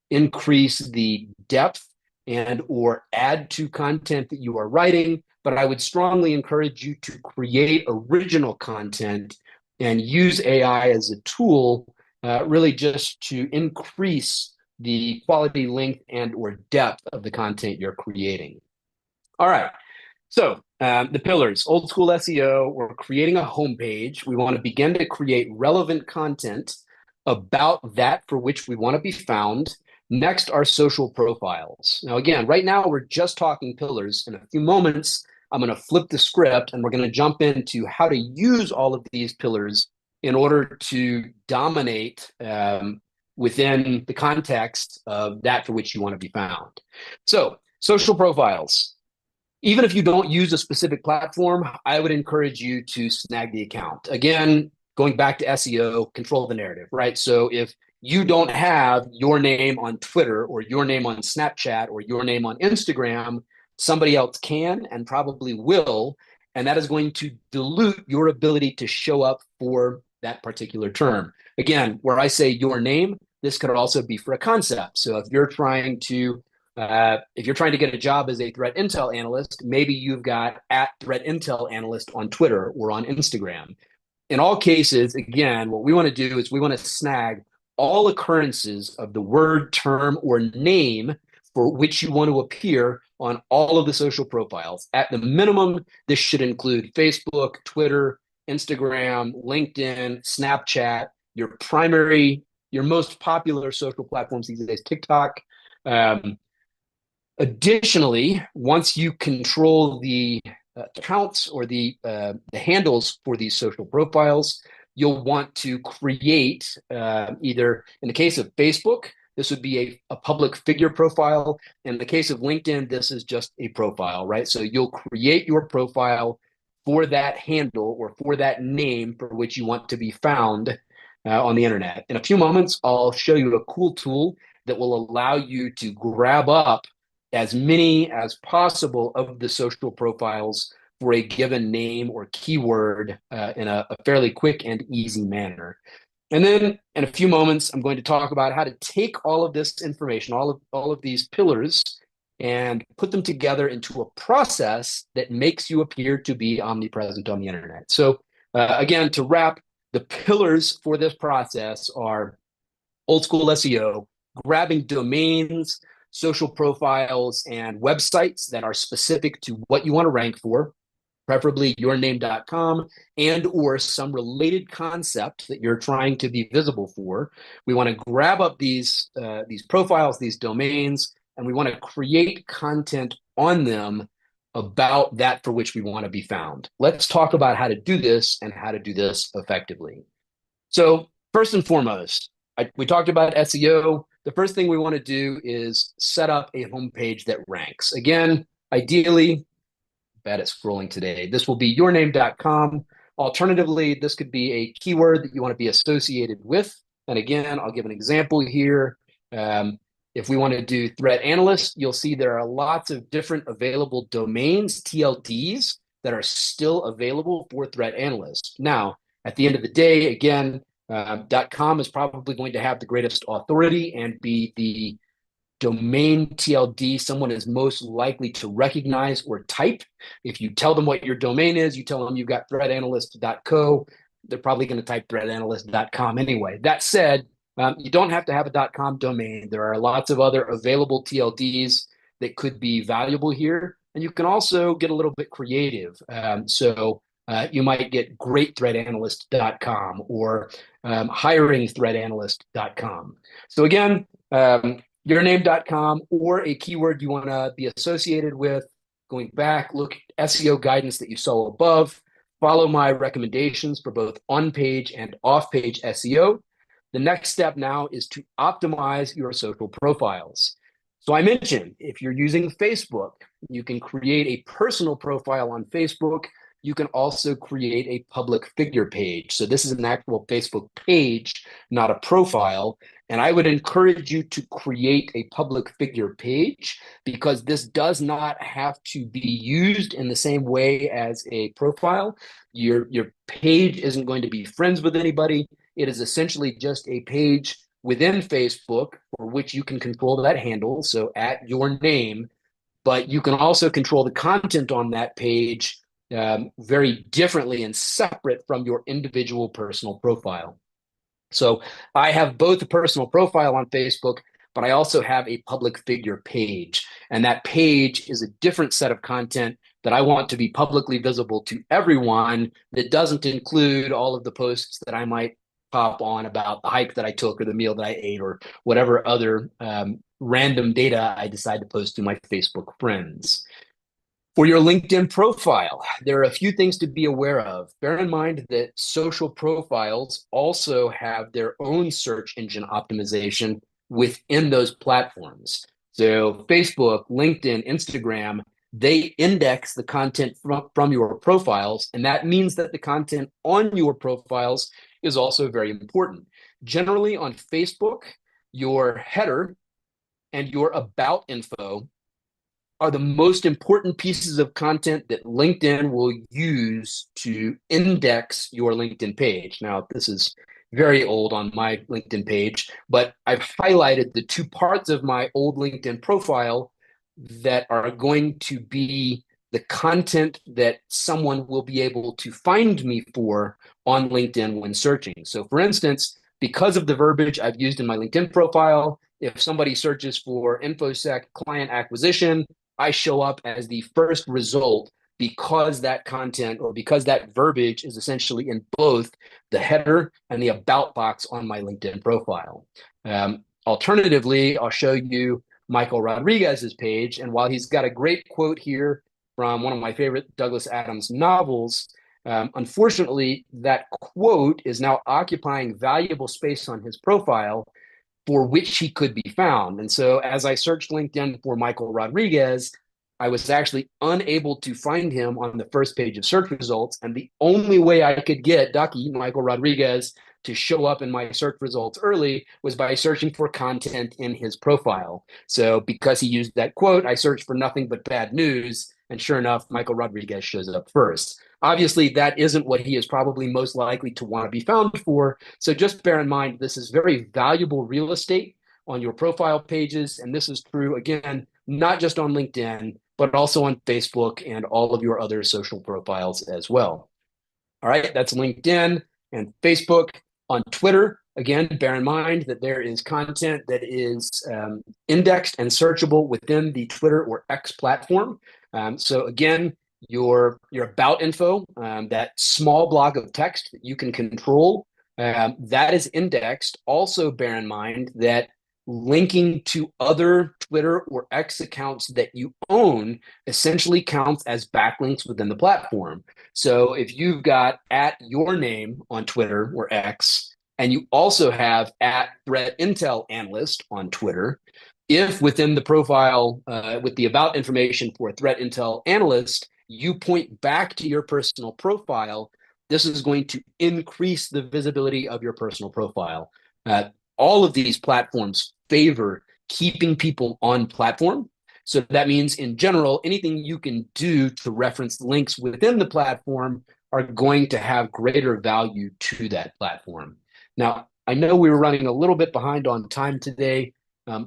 increase the depth and or add to content that you are writing, but I would strongly encourage you to create original content and use AI as a tool, really just to increase the quality, length, and or depth of the content you're creating. All right, so the pillars, old school SEO, we're creating a homepage. We want to begin to create relevant content about that for which we want to be found. Next are social profiles. Now, again, right now we're just talking pillars. In a few moments, I'm going to flip the script and we're going to jump into how to use all of these pillars in order to dominate within the context of that for which you want to be found. So, social profiles. Even if you don't use a specific platform, I would encourage you to snag the account. Again, going back to SEO, control the narrative, right? So if you don't have your name on Twitter or your name on Snapchat or your name on Instagram, somebody else can and probably will, and that is going to dilute your ability to show up for that particular term. Again, where I say your name, this could also be for a concept. So if you're trying to get a job as a threat intel analyst, maybe you've got @threatintelanalyst on Twitter or on Instagram. In all cases, again, what we want to do is we want to snag all occurrences of the word, term, or name for which you want to appear on all of the social profiles. At the minimum, this should include Facebook, Twitter, Instagram, LinkedIn, Snapchat, your most popular social platforms these days, TikTok. Additionally, once you control the accounts or the handles for these social profiles, you'll want to create either, in the case of Facebook, this would be a public figure profile. In the case of LinkedIn, this is just a profile, right? So you'll create your profile for that handle or for that name for which you want to be found on the internet. In a few moments, I'll show you a cool tool that will allow you to grab up as many as possible of the social profiles for a given name or keyword in a fairly quick and easy manner. And then in a few moments, I'm going to talk about how to take all of this information, all of these pillars, and put them together into a process that makes you appear to be omnipresent on the internet. So again, to wrap, the pillars for this process are old school SEO, grabbing domains, social profiles, and websites that are specific to what you want to rank for, preferably yourname.com and or some related concept that you're trying to be visible for. We want to grab up these profiles, these domains, and we want to create content on them about that for which we want to be found. Let's talk about how to do this and how to do this effectively. So first and foremost, we talked about SEO. The first thing we want to do is set up a homepage that ranks. Again, ideally, bad at scrolling today, this will be yourname.com. Alternatively, this could be a keyword that you want to be associated with. And again, I'll give an example here. If we want to do threat analyst, you'll see there are lots of different available domains, TLDs, that are still available for threat analyst. Now, at the end of the day, again, .com is probably going to have the greatest authority and be the domain TLD someone is most likely to recognize or type. If you tell them what your domain is, you tell them you've got threatanalyst.co, they're probably going to type threatanalyst.com anyway. That said, you don't have to have a .com domain. There are lots of other available TLDs that could be valuable here. And you can also get a little bit creative. You might get greatthreatanalyst.com or hiringthreatanalyst.com. So again, yourname.com or a keyword you want to be associated with. Going back, look at SEO guidance that you saw above. Follow my recommendations for both on-page and off-page SEO. The next step now is to optimize your social profiles. So I mentioned, if you're using Facebook, you can create a personal profile on Facebook. You can also create a public figure page. So this is an actual Facebook page, not a profile. And I would encourage you to create a public figure page because this does not have to be used in the same way as a profile. Your page isn't going to be friends with anybody. It is essentially just a page within Facebook for which you can control that handle, so at your name, but you can also control the content on that page very differently and separate from your individual personal profile. So I have both a personal profile on Facebook, but I also have a public figure page. And that page is a different set of content that I want to be publicly visible to everyone that doesn't include all of the posts that I might pop on about the hike that I took or the meal that I ate or whatever other random data I decide to post to my Facebook friends. For your LinkedIn profile, there are a few things to be aware of. Bear in mind that social profiles also have their own search engine optimization within those platforms. So Facebook, LinkedIn, Instagram, they index the content from your profiles, and that means that the content on your profiles is also very important. Generally on Facebook, your header and your about info are the most important pieces of content that LinkedIn will use to index your LinkedIn page. Now, this is very old on my LinkedIn page, but I've highlighted the two parts of my old LinkedIn profile that are going to be the content that someone will be able to find me for on LinkedIn when searching. So for instance, because of the verbiage I've used in my LinkedIn profile, if somebody searches for InfoSec client acquisition, I show up as the first result because that content or because that verbiage is essentially in both the header and the about box on my LinkedIn profile. Alternatively, I'll show you Michael Rodriguez's page. And while he's got a great quote here from one of my favorite Douglas Adams novels, unfortunately, that quote is now occupying valuable space on his profile for which he could be found. And so as I searched LinkedIn for Michael Rodriguez, I was actually unable to find him on the first page of search results. And the only way I could get Ducky, Michael Rodriguez, to show up in my search results early was by searching for content in his profile. So because he used that quote, I searched for nothing but bad news. And sure enough, Michael Rodriguez shows up first. Obviously, that isn't what he is probably most likely to want to be found for. So just bear in mind, this is very valuable real estate on your profile pages. And this is true, again, not just on LinkedIn, but also on Facebook and all of your other social profiles as well. All right, that's LinkedIn and Facebook. On Twitter, again, bear in mind that there is content that is indexed and searchable within the Twitter or X platform. So again, your about info, that small block of text that you can control, that is indexed. Also bear in mind that linking to other Twitter or X accounts that you own essentially counts as backlinks within the platform. So if you've got at your name on Twitter or X, and you also have at Threat Intel Analyst on Twitter, if within the profile with the about information for Threat Intel Analyst, you point back to your personal profile, this is going to increase the visibility of your personal profile. All of these platforms favor keeping people on platform. So that means in general, anything you can do to reference links within the platform are going to have greater value to that platform. Now, I know we were running a little bit behind on time today.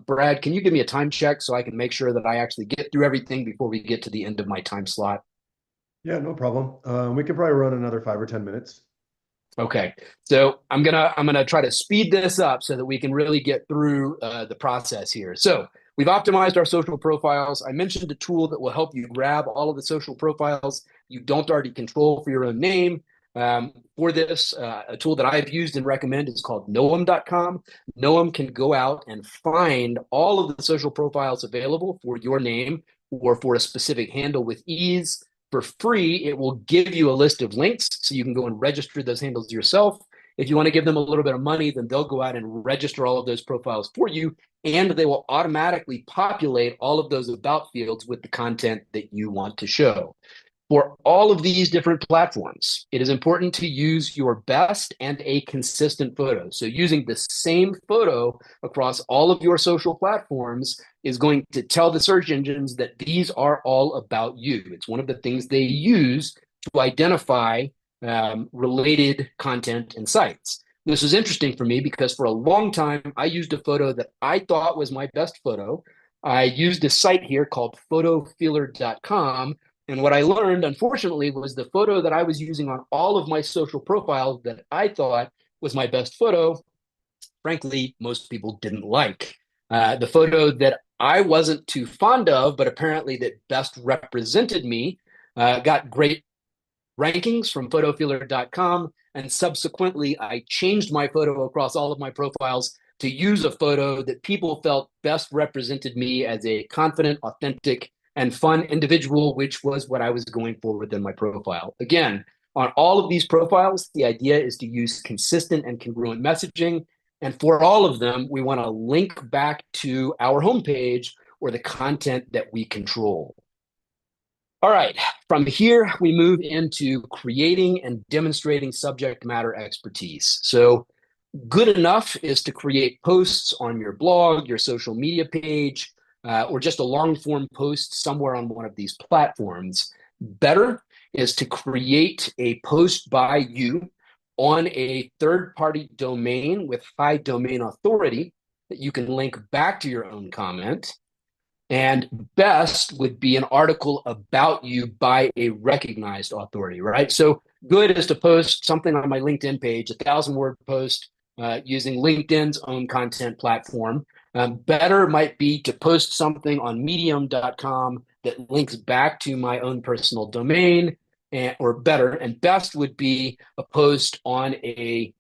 Brad, can you give me a time check so I can make sure that I actually get through everything before we get to the end of my time slot? Yeah, no problem. We could probably run another 5 or 10 minutes. Okay, so I'm gonna try to speed this up so that we can really get through the process here. So we've optimized our social profiles. I mentioned a tool that will help you grab all of the social profiles you don't already control for your own name. For this, a tool that I've used and recommend is called Noam.com. Noam can go out and find all of the social profiles available for your name or for a specific handle with ease. For free, it will give you a list of links so you can go and register those handles yourself. If you want to give them a little bit of money, then they'll go out and register all of those profiles for you, and they will automatically populate all of those about fields with the content that you want to show. For all of these different platforms, it is important to use your best and a consistent photo. So using the same photo across all of your social platforms is going to tell the search engines that these are all about you. It's one of the things they use to identify related content and sites. This is interesting for me because for a long time, I used a photo that I thought was my best photo. I used a site here called photofeeler.com. And what I learned, unfortunately, was the photo that I was using on all of my social profiles that I thought was my best photo, frankly, most people didn't like. The photo that I wasn't too fond of, but apparently that best represented me, got great rankings from photofeeler.com. And subsequently, I changed my photo across all of my profiles to use a photo that people felt best represented me as a confident, authentic, and fun individual, which was what I was going for within my profile. Again, on all of these profiles, the idea is to use consistent and congruent messaging. And for all of them, we want to link back to our homepage or the content that we control. All right, from here, we move into creating and demonstrating subject matter expertise. So good enough is to create posts on your blog, your social media page, or just a long form post somewhere on one of these platforms. Better is to create a post by you on a third-party domain with high domain authority that you can link back to your own comment. And best would be an article about you by a recognized authority, right? So good is to post something on my LinkedIn page, 1,000-word post using LinkedIn's own content platform. Better might be to post something on medium.com that links back to my own personal domain, or better, and best would be a post on a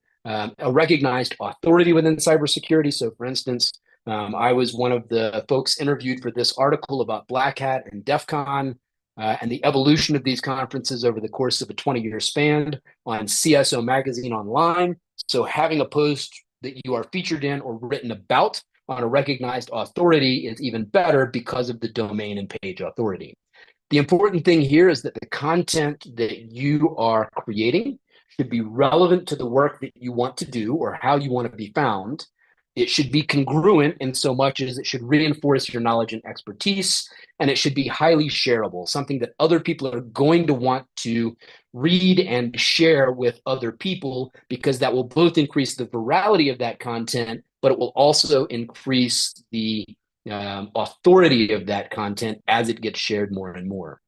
recognized authority within cybersecurity. So for instance, I was one of the folks interviewed for this article about Black Hat and DEF CON and the evolution of these conferences over the course of a 20-year span on CSO Magazine Online. So having a post that you are featured in or written about on a recognized authority is even better because of the domain and page authority. The important thing here is that the content that you are creating should be relevant to the work that you want to do or how you want to be found. It should be congruent in so much as it should reinforce your knowledge and expertise, and it should be highly shareable, something that other people are going to want to read and share with other people, because that will both increase the virality of that content, but it will also increase the authority of that content as it gets shared more and more.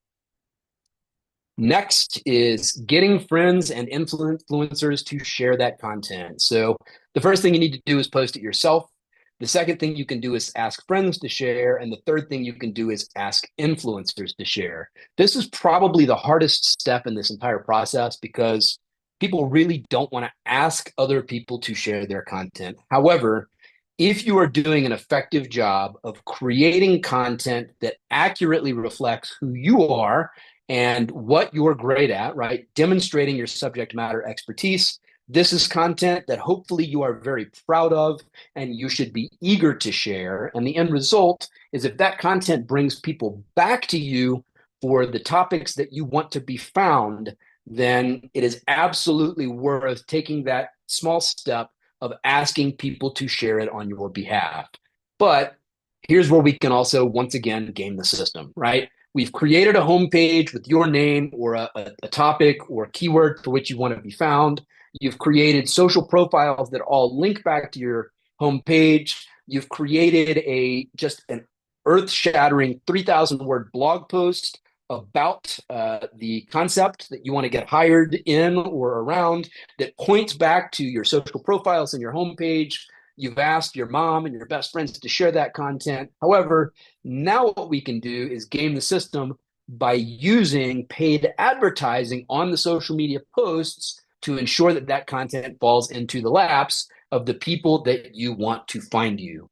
Next is getting friends and influencers to share that content. So the first thing you need to do is post it yourself. The second thing you can do is ask friends to share. And the third thing you can do is ask influencers to share. This is probably the hardest step in this entire process, because people really don't want to ask other people to share their content. However, if you are doing an effective job of creating content that accurately reflects who you are and what you're great at, right? Demonstrating your subject matter expertise. This is content that hopefully you are very proud of and you should be eager to share. And the end result is, if that content brings people back to you for the topics that you want to be found, then it is absolutely worth taking that small step of asking people to share it on your behalf. But here's where we can also, once again, game the system, right? We've created a homepage with your name or a topic or a keyword for which you want to be found. You've created social profiles that all link back to your homepage. You've created just an earth-shattering 3,000-word blog post about the concept that you want to get hired in or around, that points back to your social profiles and your homepage. You've asked your mom and your best friends to share that content. However, now what we can do is game the system by using paid advertising on the social media posts to ensure that that content falls into the laps of the people that you want to find you.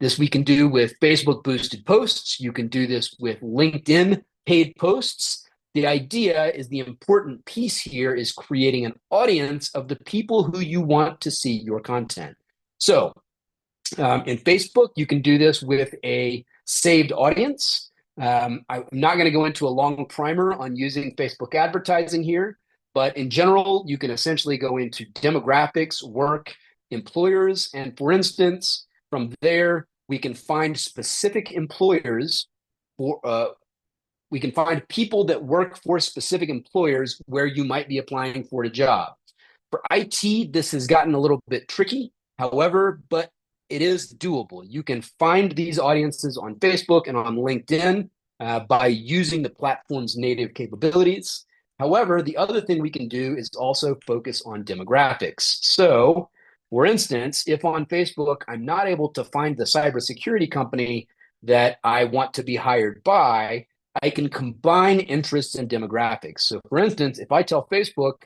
This we can do with Facebook boosted posts. You can do this with LinkedIn paid posts. The idea is, the important piece here is creating an audience of the people who you want to see your content. So in Facebook, you can do this with a saved audience. I'm not going to go into a long primer on using Facebook advertising here, but in general, you can essentially go into demographics, work, employers, and for instance, from there, we can find specific employers we can find people that work for specific employers where you might be applying for a job. For IT, this has gotten a little bit tricky. However, but it is doable. You can find these audiences on Facebook and on LinkedIn by using the platform's native capabilities. However, the other thing we can do is also focus on demographics. So, for instance, if on Facebook I'm not able to find the cybersecurity company that I want to be hired by, I can combine interests and demographics. So, for instance, if I tell Facebook,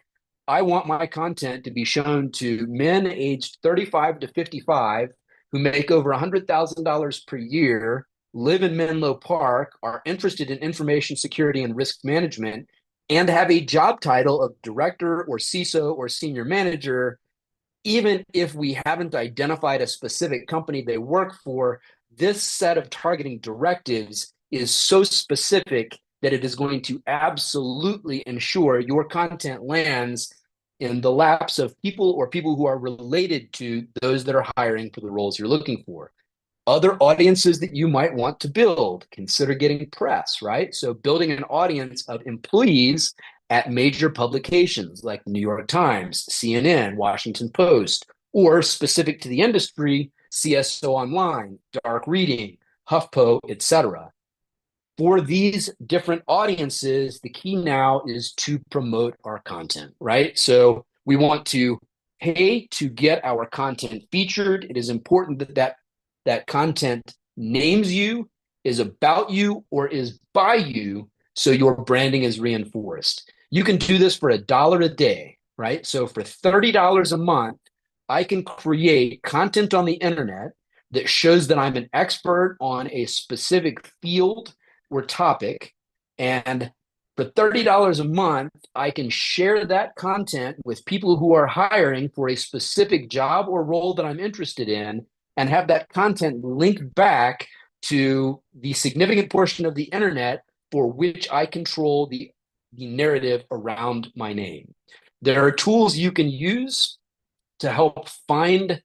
I want my content to be shown to men aged 35 to 55 who make over $100,000 per year, live in Menlo Park, are interested in information security and risk management, and have a job title of director or CISO or senior manager, even if we haven't identified a specific company they work for, this set of targeting directives is so specific that it is going to absolutely ensure your content lands in the laps of people or people who are related to those that are hiring for the roles you're looking for. Other audiences that you might want to build, consider getting press, right? So building an audience of employees at major publications like the New York Times, CNN, Washington Post, or specific to the industry, CSO Online, Dark Reading, HuffPo, etc. For these different audiences, the key now is to promote our content, right? So we want to pay to get our content featured. It is important that that content names you, is about you, or is by you, so your branding is reinforced. You can do this for $1 a day, right? So for $30 a month, I can create content on the internet that shows that I'm an expert on a specific field or topic. And for $30 a month, I can share that content with people who are hiring for a specific job or role that I'm interested in. and have that content link back to the significant portion of the internet for which I control the narrative around my name. There are tools you can use to help find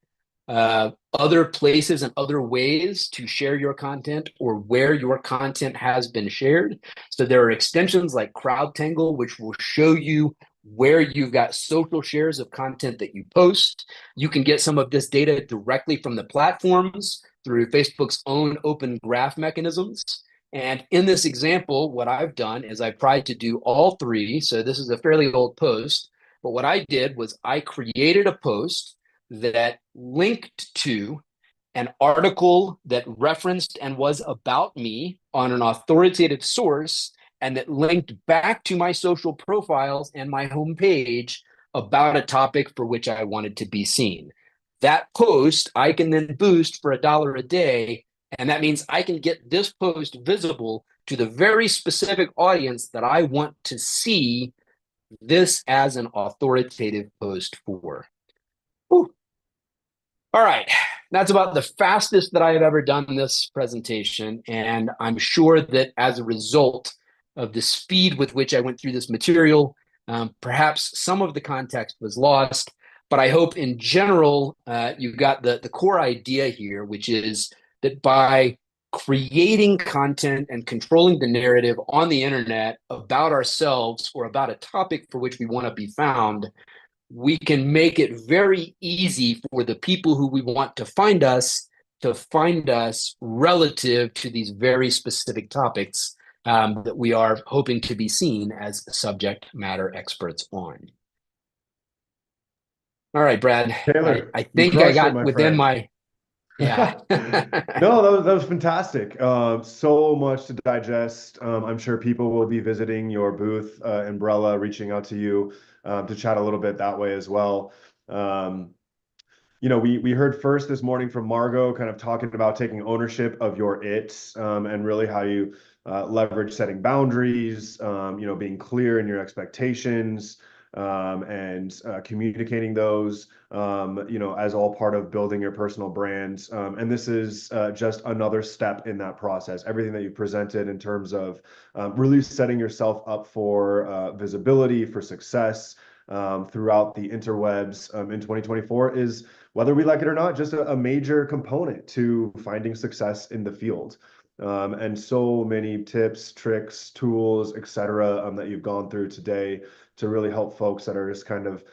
other places and other ways to share your content or where your content has been shared. So there are extensions like CrowdTangle, which will show you where you've got social shares of content that you post. You can get some of this data directly from the platforms through Facebook's own open graph mechanisms. And in this example, what I've done is I've tried to do all three. So this is a fairly old post, but what I did was I created a post that linked to an article that referenced and was about me on an authoritative source, and that linked back to my social profiles and my homepage about a topic for which I wanted to be seen. That post I can then boost for $1 a day, and that means I can get this post visible to the very specific audience that I want to see this as an authoritative post for. Whew. All right, that's about the fastest that I have ever done this presentation, and I'm sure that as a result of the speed with which I went through this material, perhaps some of the context was lost, but I hope in general you got the core idea here, which is that by creating content and controlling the narrative on the internet about ourselves or about a topic for which we want to be found, we can make it very easy for the people who we want to find us relative to these very specific topics that we are hoping to be seen as subject matter experts on. All right, Brad. Taylor, I think I got it, within friend. my, yeah. No, that was fantastic. So much to digest. I'm sure people will be visiting your booth, Umbrella, reaching out to you to chat a little bit that way as well. We heard first this morning from Margot, kind of talking about taking ownership of your and really how you leverage setting boundaries, being clear in your expectations, and communicating those, as all part of building your personal brand. And this is just another step in that process. Everything that you presented in terms of really setting yourself up for visibility, for success throughout the interwebs in 2024 is, whether we like it or not, just a major component to finding success in the field. And so many tips, tricks, tools, etc., that you've gone through today to really help folks that are just kind of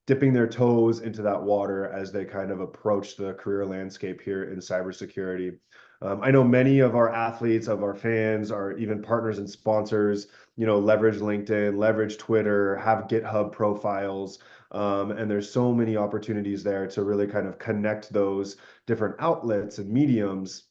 dipping their toes into that water as they kind of approach the career landscape here in cybersecurity. I know many of our athletes, of our fans, our even partners and sponsors, leverage LinkedIn, leverage Twitter, have GitHub profiles. And there's so many opportunities there to really kind of connect those different outlets and mediums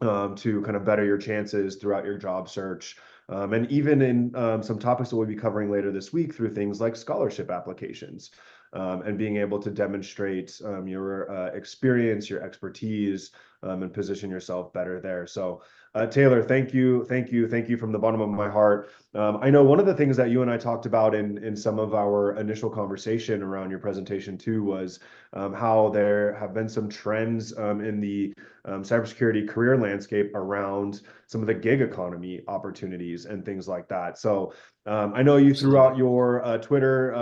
to kind of better your chances throughout your job search. And even in some topics that we'll be covering later this week through things like scholarship applications, and being able to demonstrate your experience, your expertise, and position yourself better there. So Taylor, thank you from the bottom of my heart. I know one of the things that you and I talked about in some of our initial conversation around your presentation too was how there have been some trends in the cybersecurity career landscape around some of the gig economy opportunities and things like that. So I know you threw out your Twitter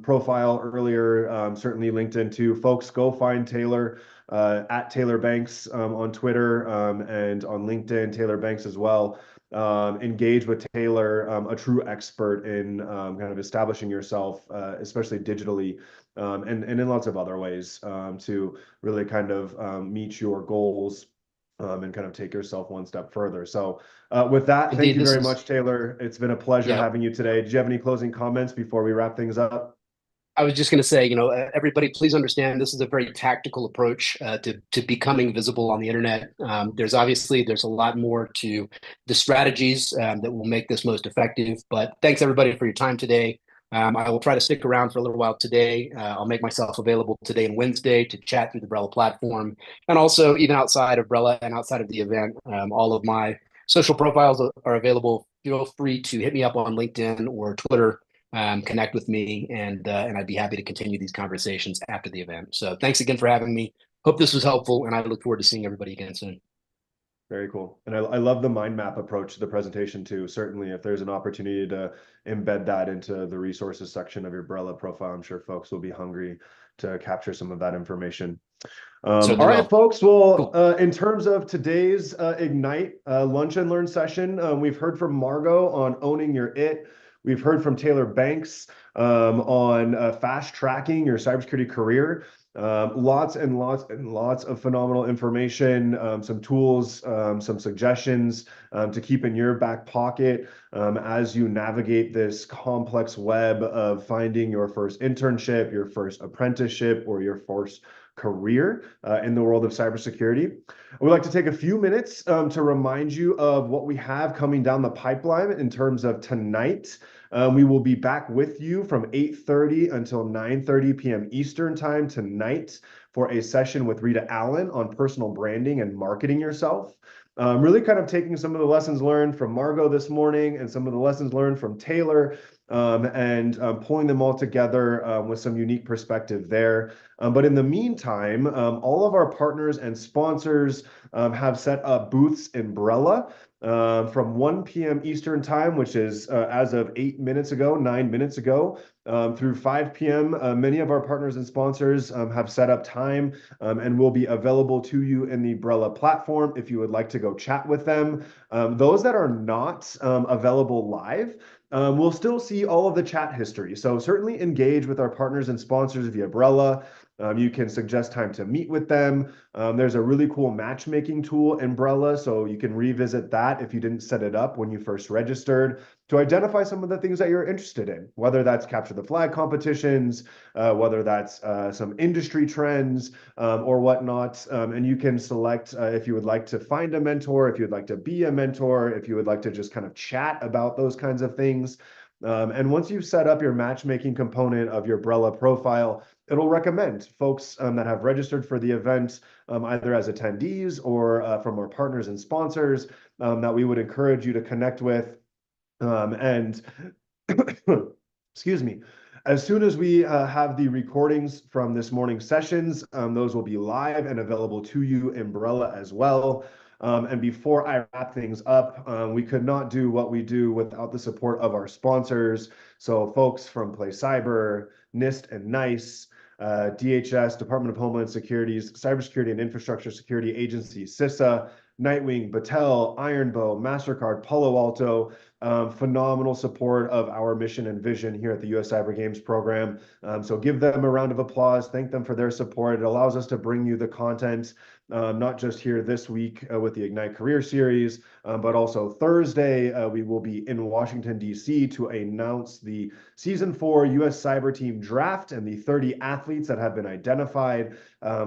profile earlier, certainly LinkedIn too. Folks, go find Taylor at Taylor Banks on Twitter and on LinkedIn, Taylor Banks as well. Engage with Taylor, a true expert in kind of establishing yourself, especially digitally, and in lots of other ways to really kind of meet your goals and kind of take yourself one step further. So with that, thank you very much, Taylor. It's been a pleasure having you today. Do you have any closing comments before we wrap things up? I was just going to say, everybody, please understand this is a very tactical approach to becoming visible on the internet. There's a lot more to the strategies that will make this most effective. But thanks everybody for your time today. I will try to stick around for a little while today. I'll make myself available today and Wednesday to chat through the Brella platform, and also even outside of Brella and outside of the event. All of my social profiles are available. Feel free to hit me up on LinkedIn or Twitter. Connect with me, and I'd be happy to continue these conversations after the event. So thanks again for having me. Hope this was helpful, and I look forward to seeing everybody again soon. Very cool. And I love the mind map approach to the presentation too. Certainly, if there's an opportunity to embed that into the resources section of your Brella profile, I'm sure folks will be hungry to capture some of that information. All right, folks. Well, cool. In terms of today's Ignite Lunch and Learn session, we've heard from Margot on owning your IT. We've heard from Taylor Banks on fast tracking your cybersecurity career. Lots and lots and lots of phenomenal information, some tools, some suggestions to keep in your back pocket as you navigate this complex web of finding your first internship, your first apprenticeship, or your first career in the world of cybersecurity. We'd like to take a few minutes to remind you of what we have coming down the pipeline in terms of tonight. We will be back with you from 8:30 until 9:30 p.m. Eastern time tonight for a session with Rita Allen on personal branding and marketing yourself. Really kind of taking some of the lessons learned from Margot this morning and some of the lessons learned from Taylor and pulling them all together with some unique perspective there. But in the meantime, all of our partners and sponsors have set up booths in Brella from 1 p.m. Eastern time, which is as of 9 minutes ago, through 5 p.m. Many of our partners and sponsors have set up time and will be available to you in the Brella platform if you would like to go chat with them. Those that are not available live, we'll still see all of the chat history. So certainly engage with our partners and sponsors via Brella. You can suggest time to meet with them. There's a really cool matchmaking tool in Brella, so you can revisit that if you didn't set it up when you first registered to identify some of the things that you're interested in, whether that's capture the flag competitions, whether that's some industry trends or whatnot. And you can select if you would like to find a mentor, if you'd like to be a mentor, if you would like to just kind of chat about those kinds of things. And once you've set up your matchmaking component of your Brella profile, it'll recommend folks that have registered for the event, either as attendees or from our partners and sponsors that we would encourage you to connect with. And excuse me, as soon as we have the recordings from this morning's sessions, those will be live and available to you in Brella as well. And before I wrap things up, we could not do what we do without the support of our sponsors. So folks from Play Cyber, NIST and NICE, DHS, Department of Homeland Security's Cybersecurity and Infrastructure Security Agency, CISA, Nightwing, Battelle, Ironbow, MasterCard, Palo Alto, phenomenal support of our mission and vision here at the US Cyber Games program. So give them a round of applause. Thank them for their support. It allows us to bring you the content, not just here this week with the Ignite Career Series, but also Thursday, we will be in Washington, D.C. to announce the Season 4 US Cyber Team Draft and the 30 athletes that have been identified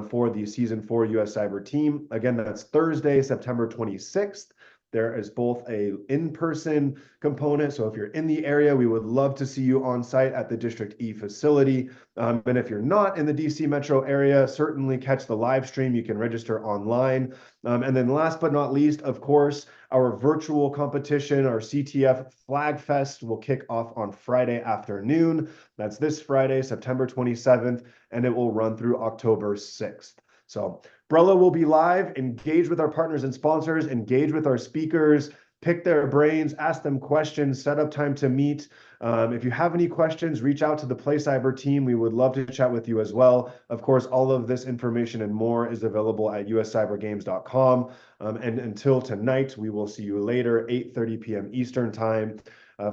for the Season 4 US Cyber Team. Again, that's Thursday, September 26th. There is both a in-person component. So if you're in the area, we would love to see you on site at the District E facility. And if you're not in the DC metro area, certainly catch the live stream. You can register online. And then last but not least, of course, our virtual competition, our CTF Flag Fest will kick off on Friday afternoon. That's this Friday, September 27th, and it will run through October 6th. So Brella will be live. Engage with our partners and sponsors, engage with our speakers, pick their brains, ask them questions, set up time to meet. If you have any questions, reach out to the Play Cyber team. We would love to chat with you as well. Of course, all of this information and more is available at uscybergames.com. And until tonight, we will see you later, 8:30 p.m. Eastern time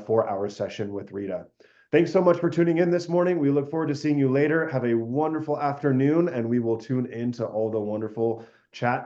for our session with Rita. Thanks so much for tuning in this morning. We look forward to seeing you later. Have a wonderful afternoon, and we will tune into all the wonderful chat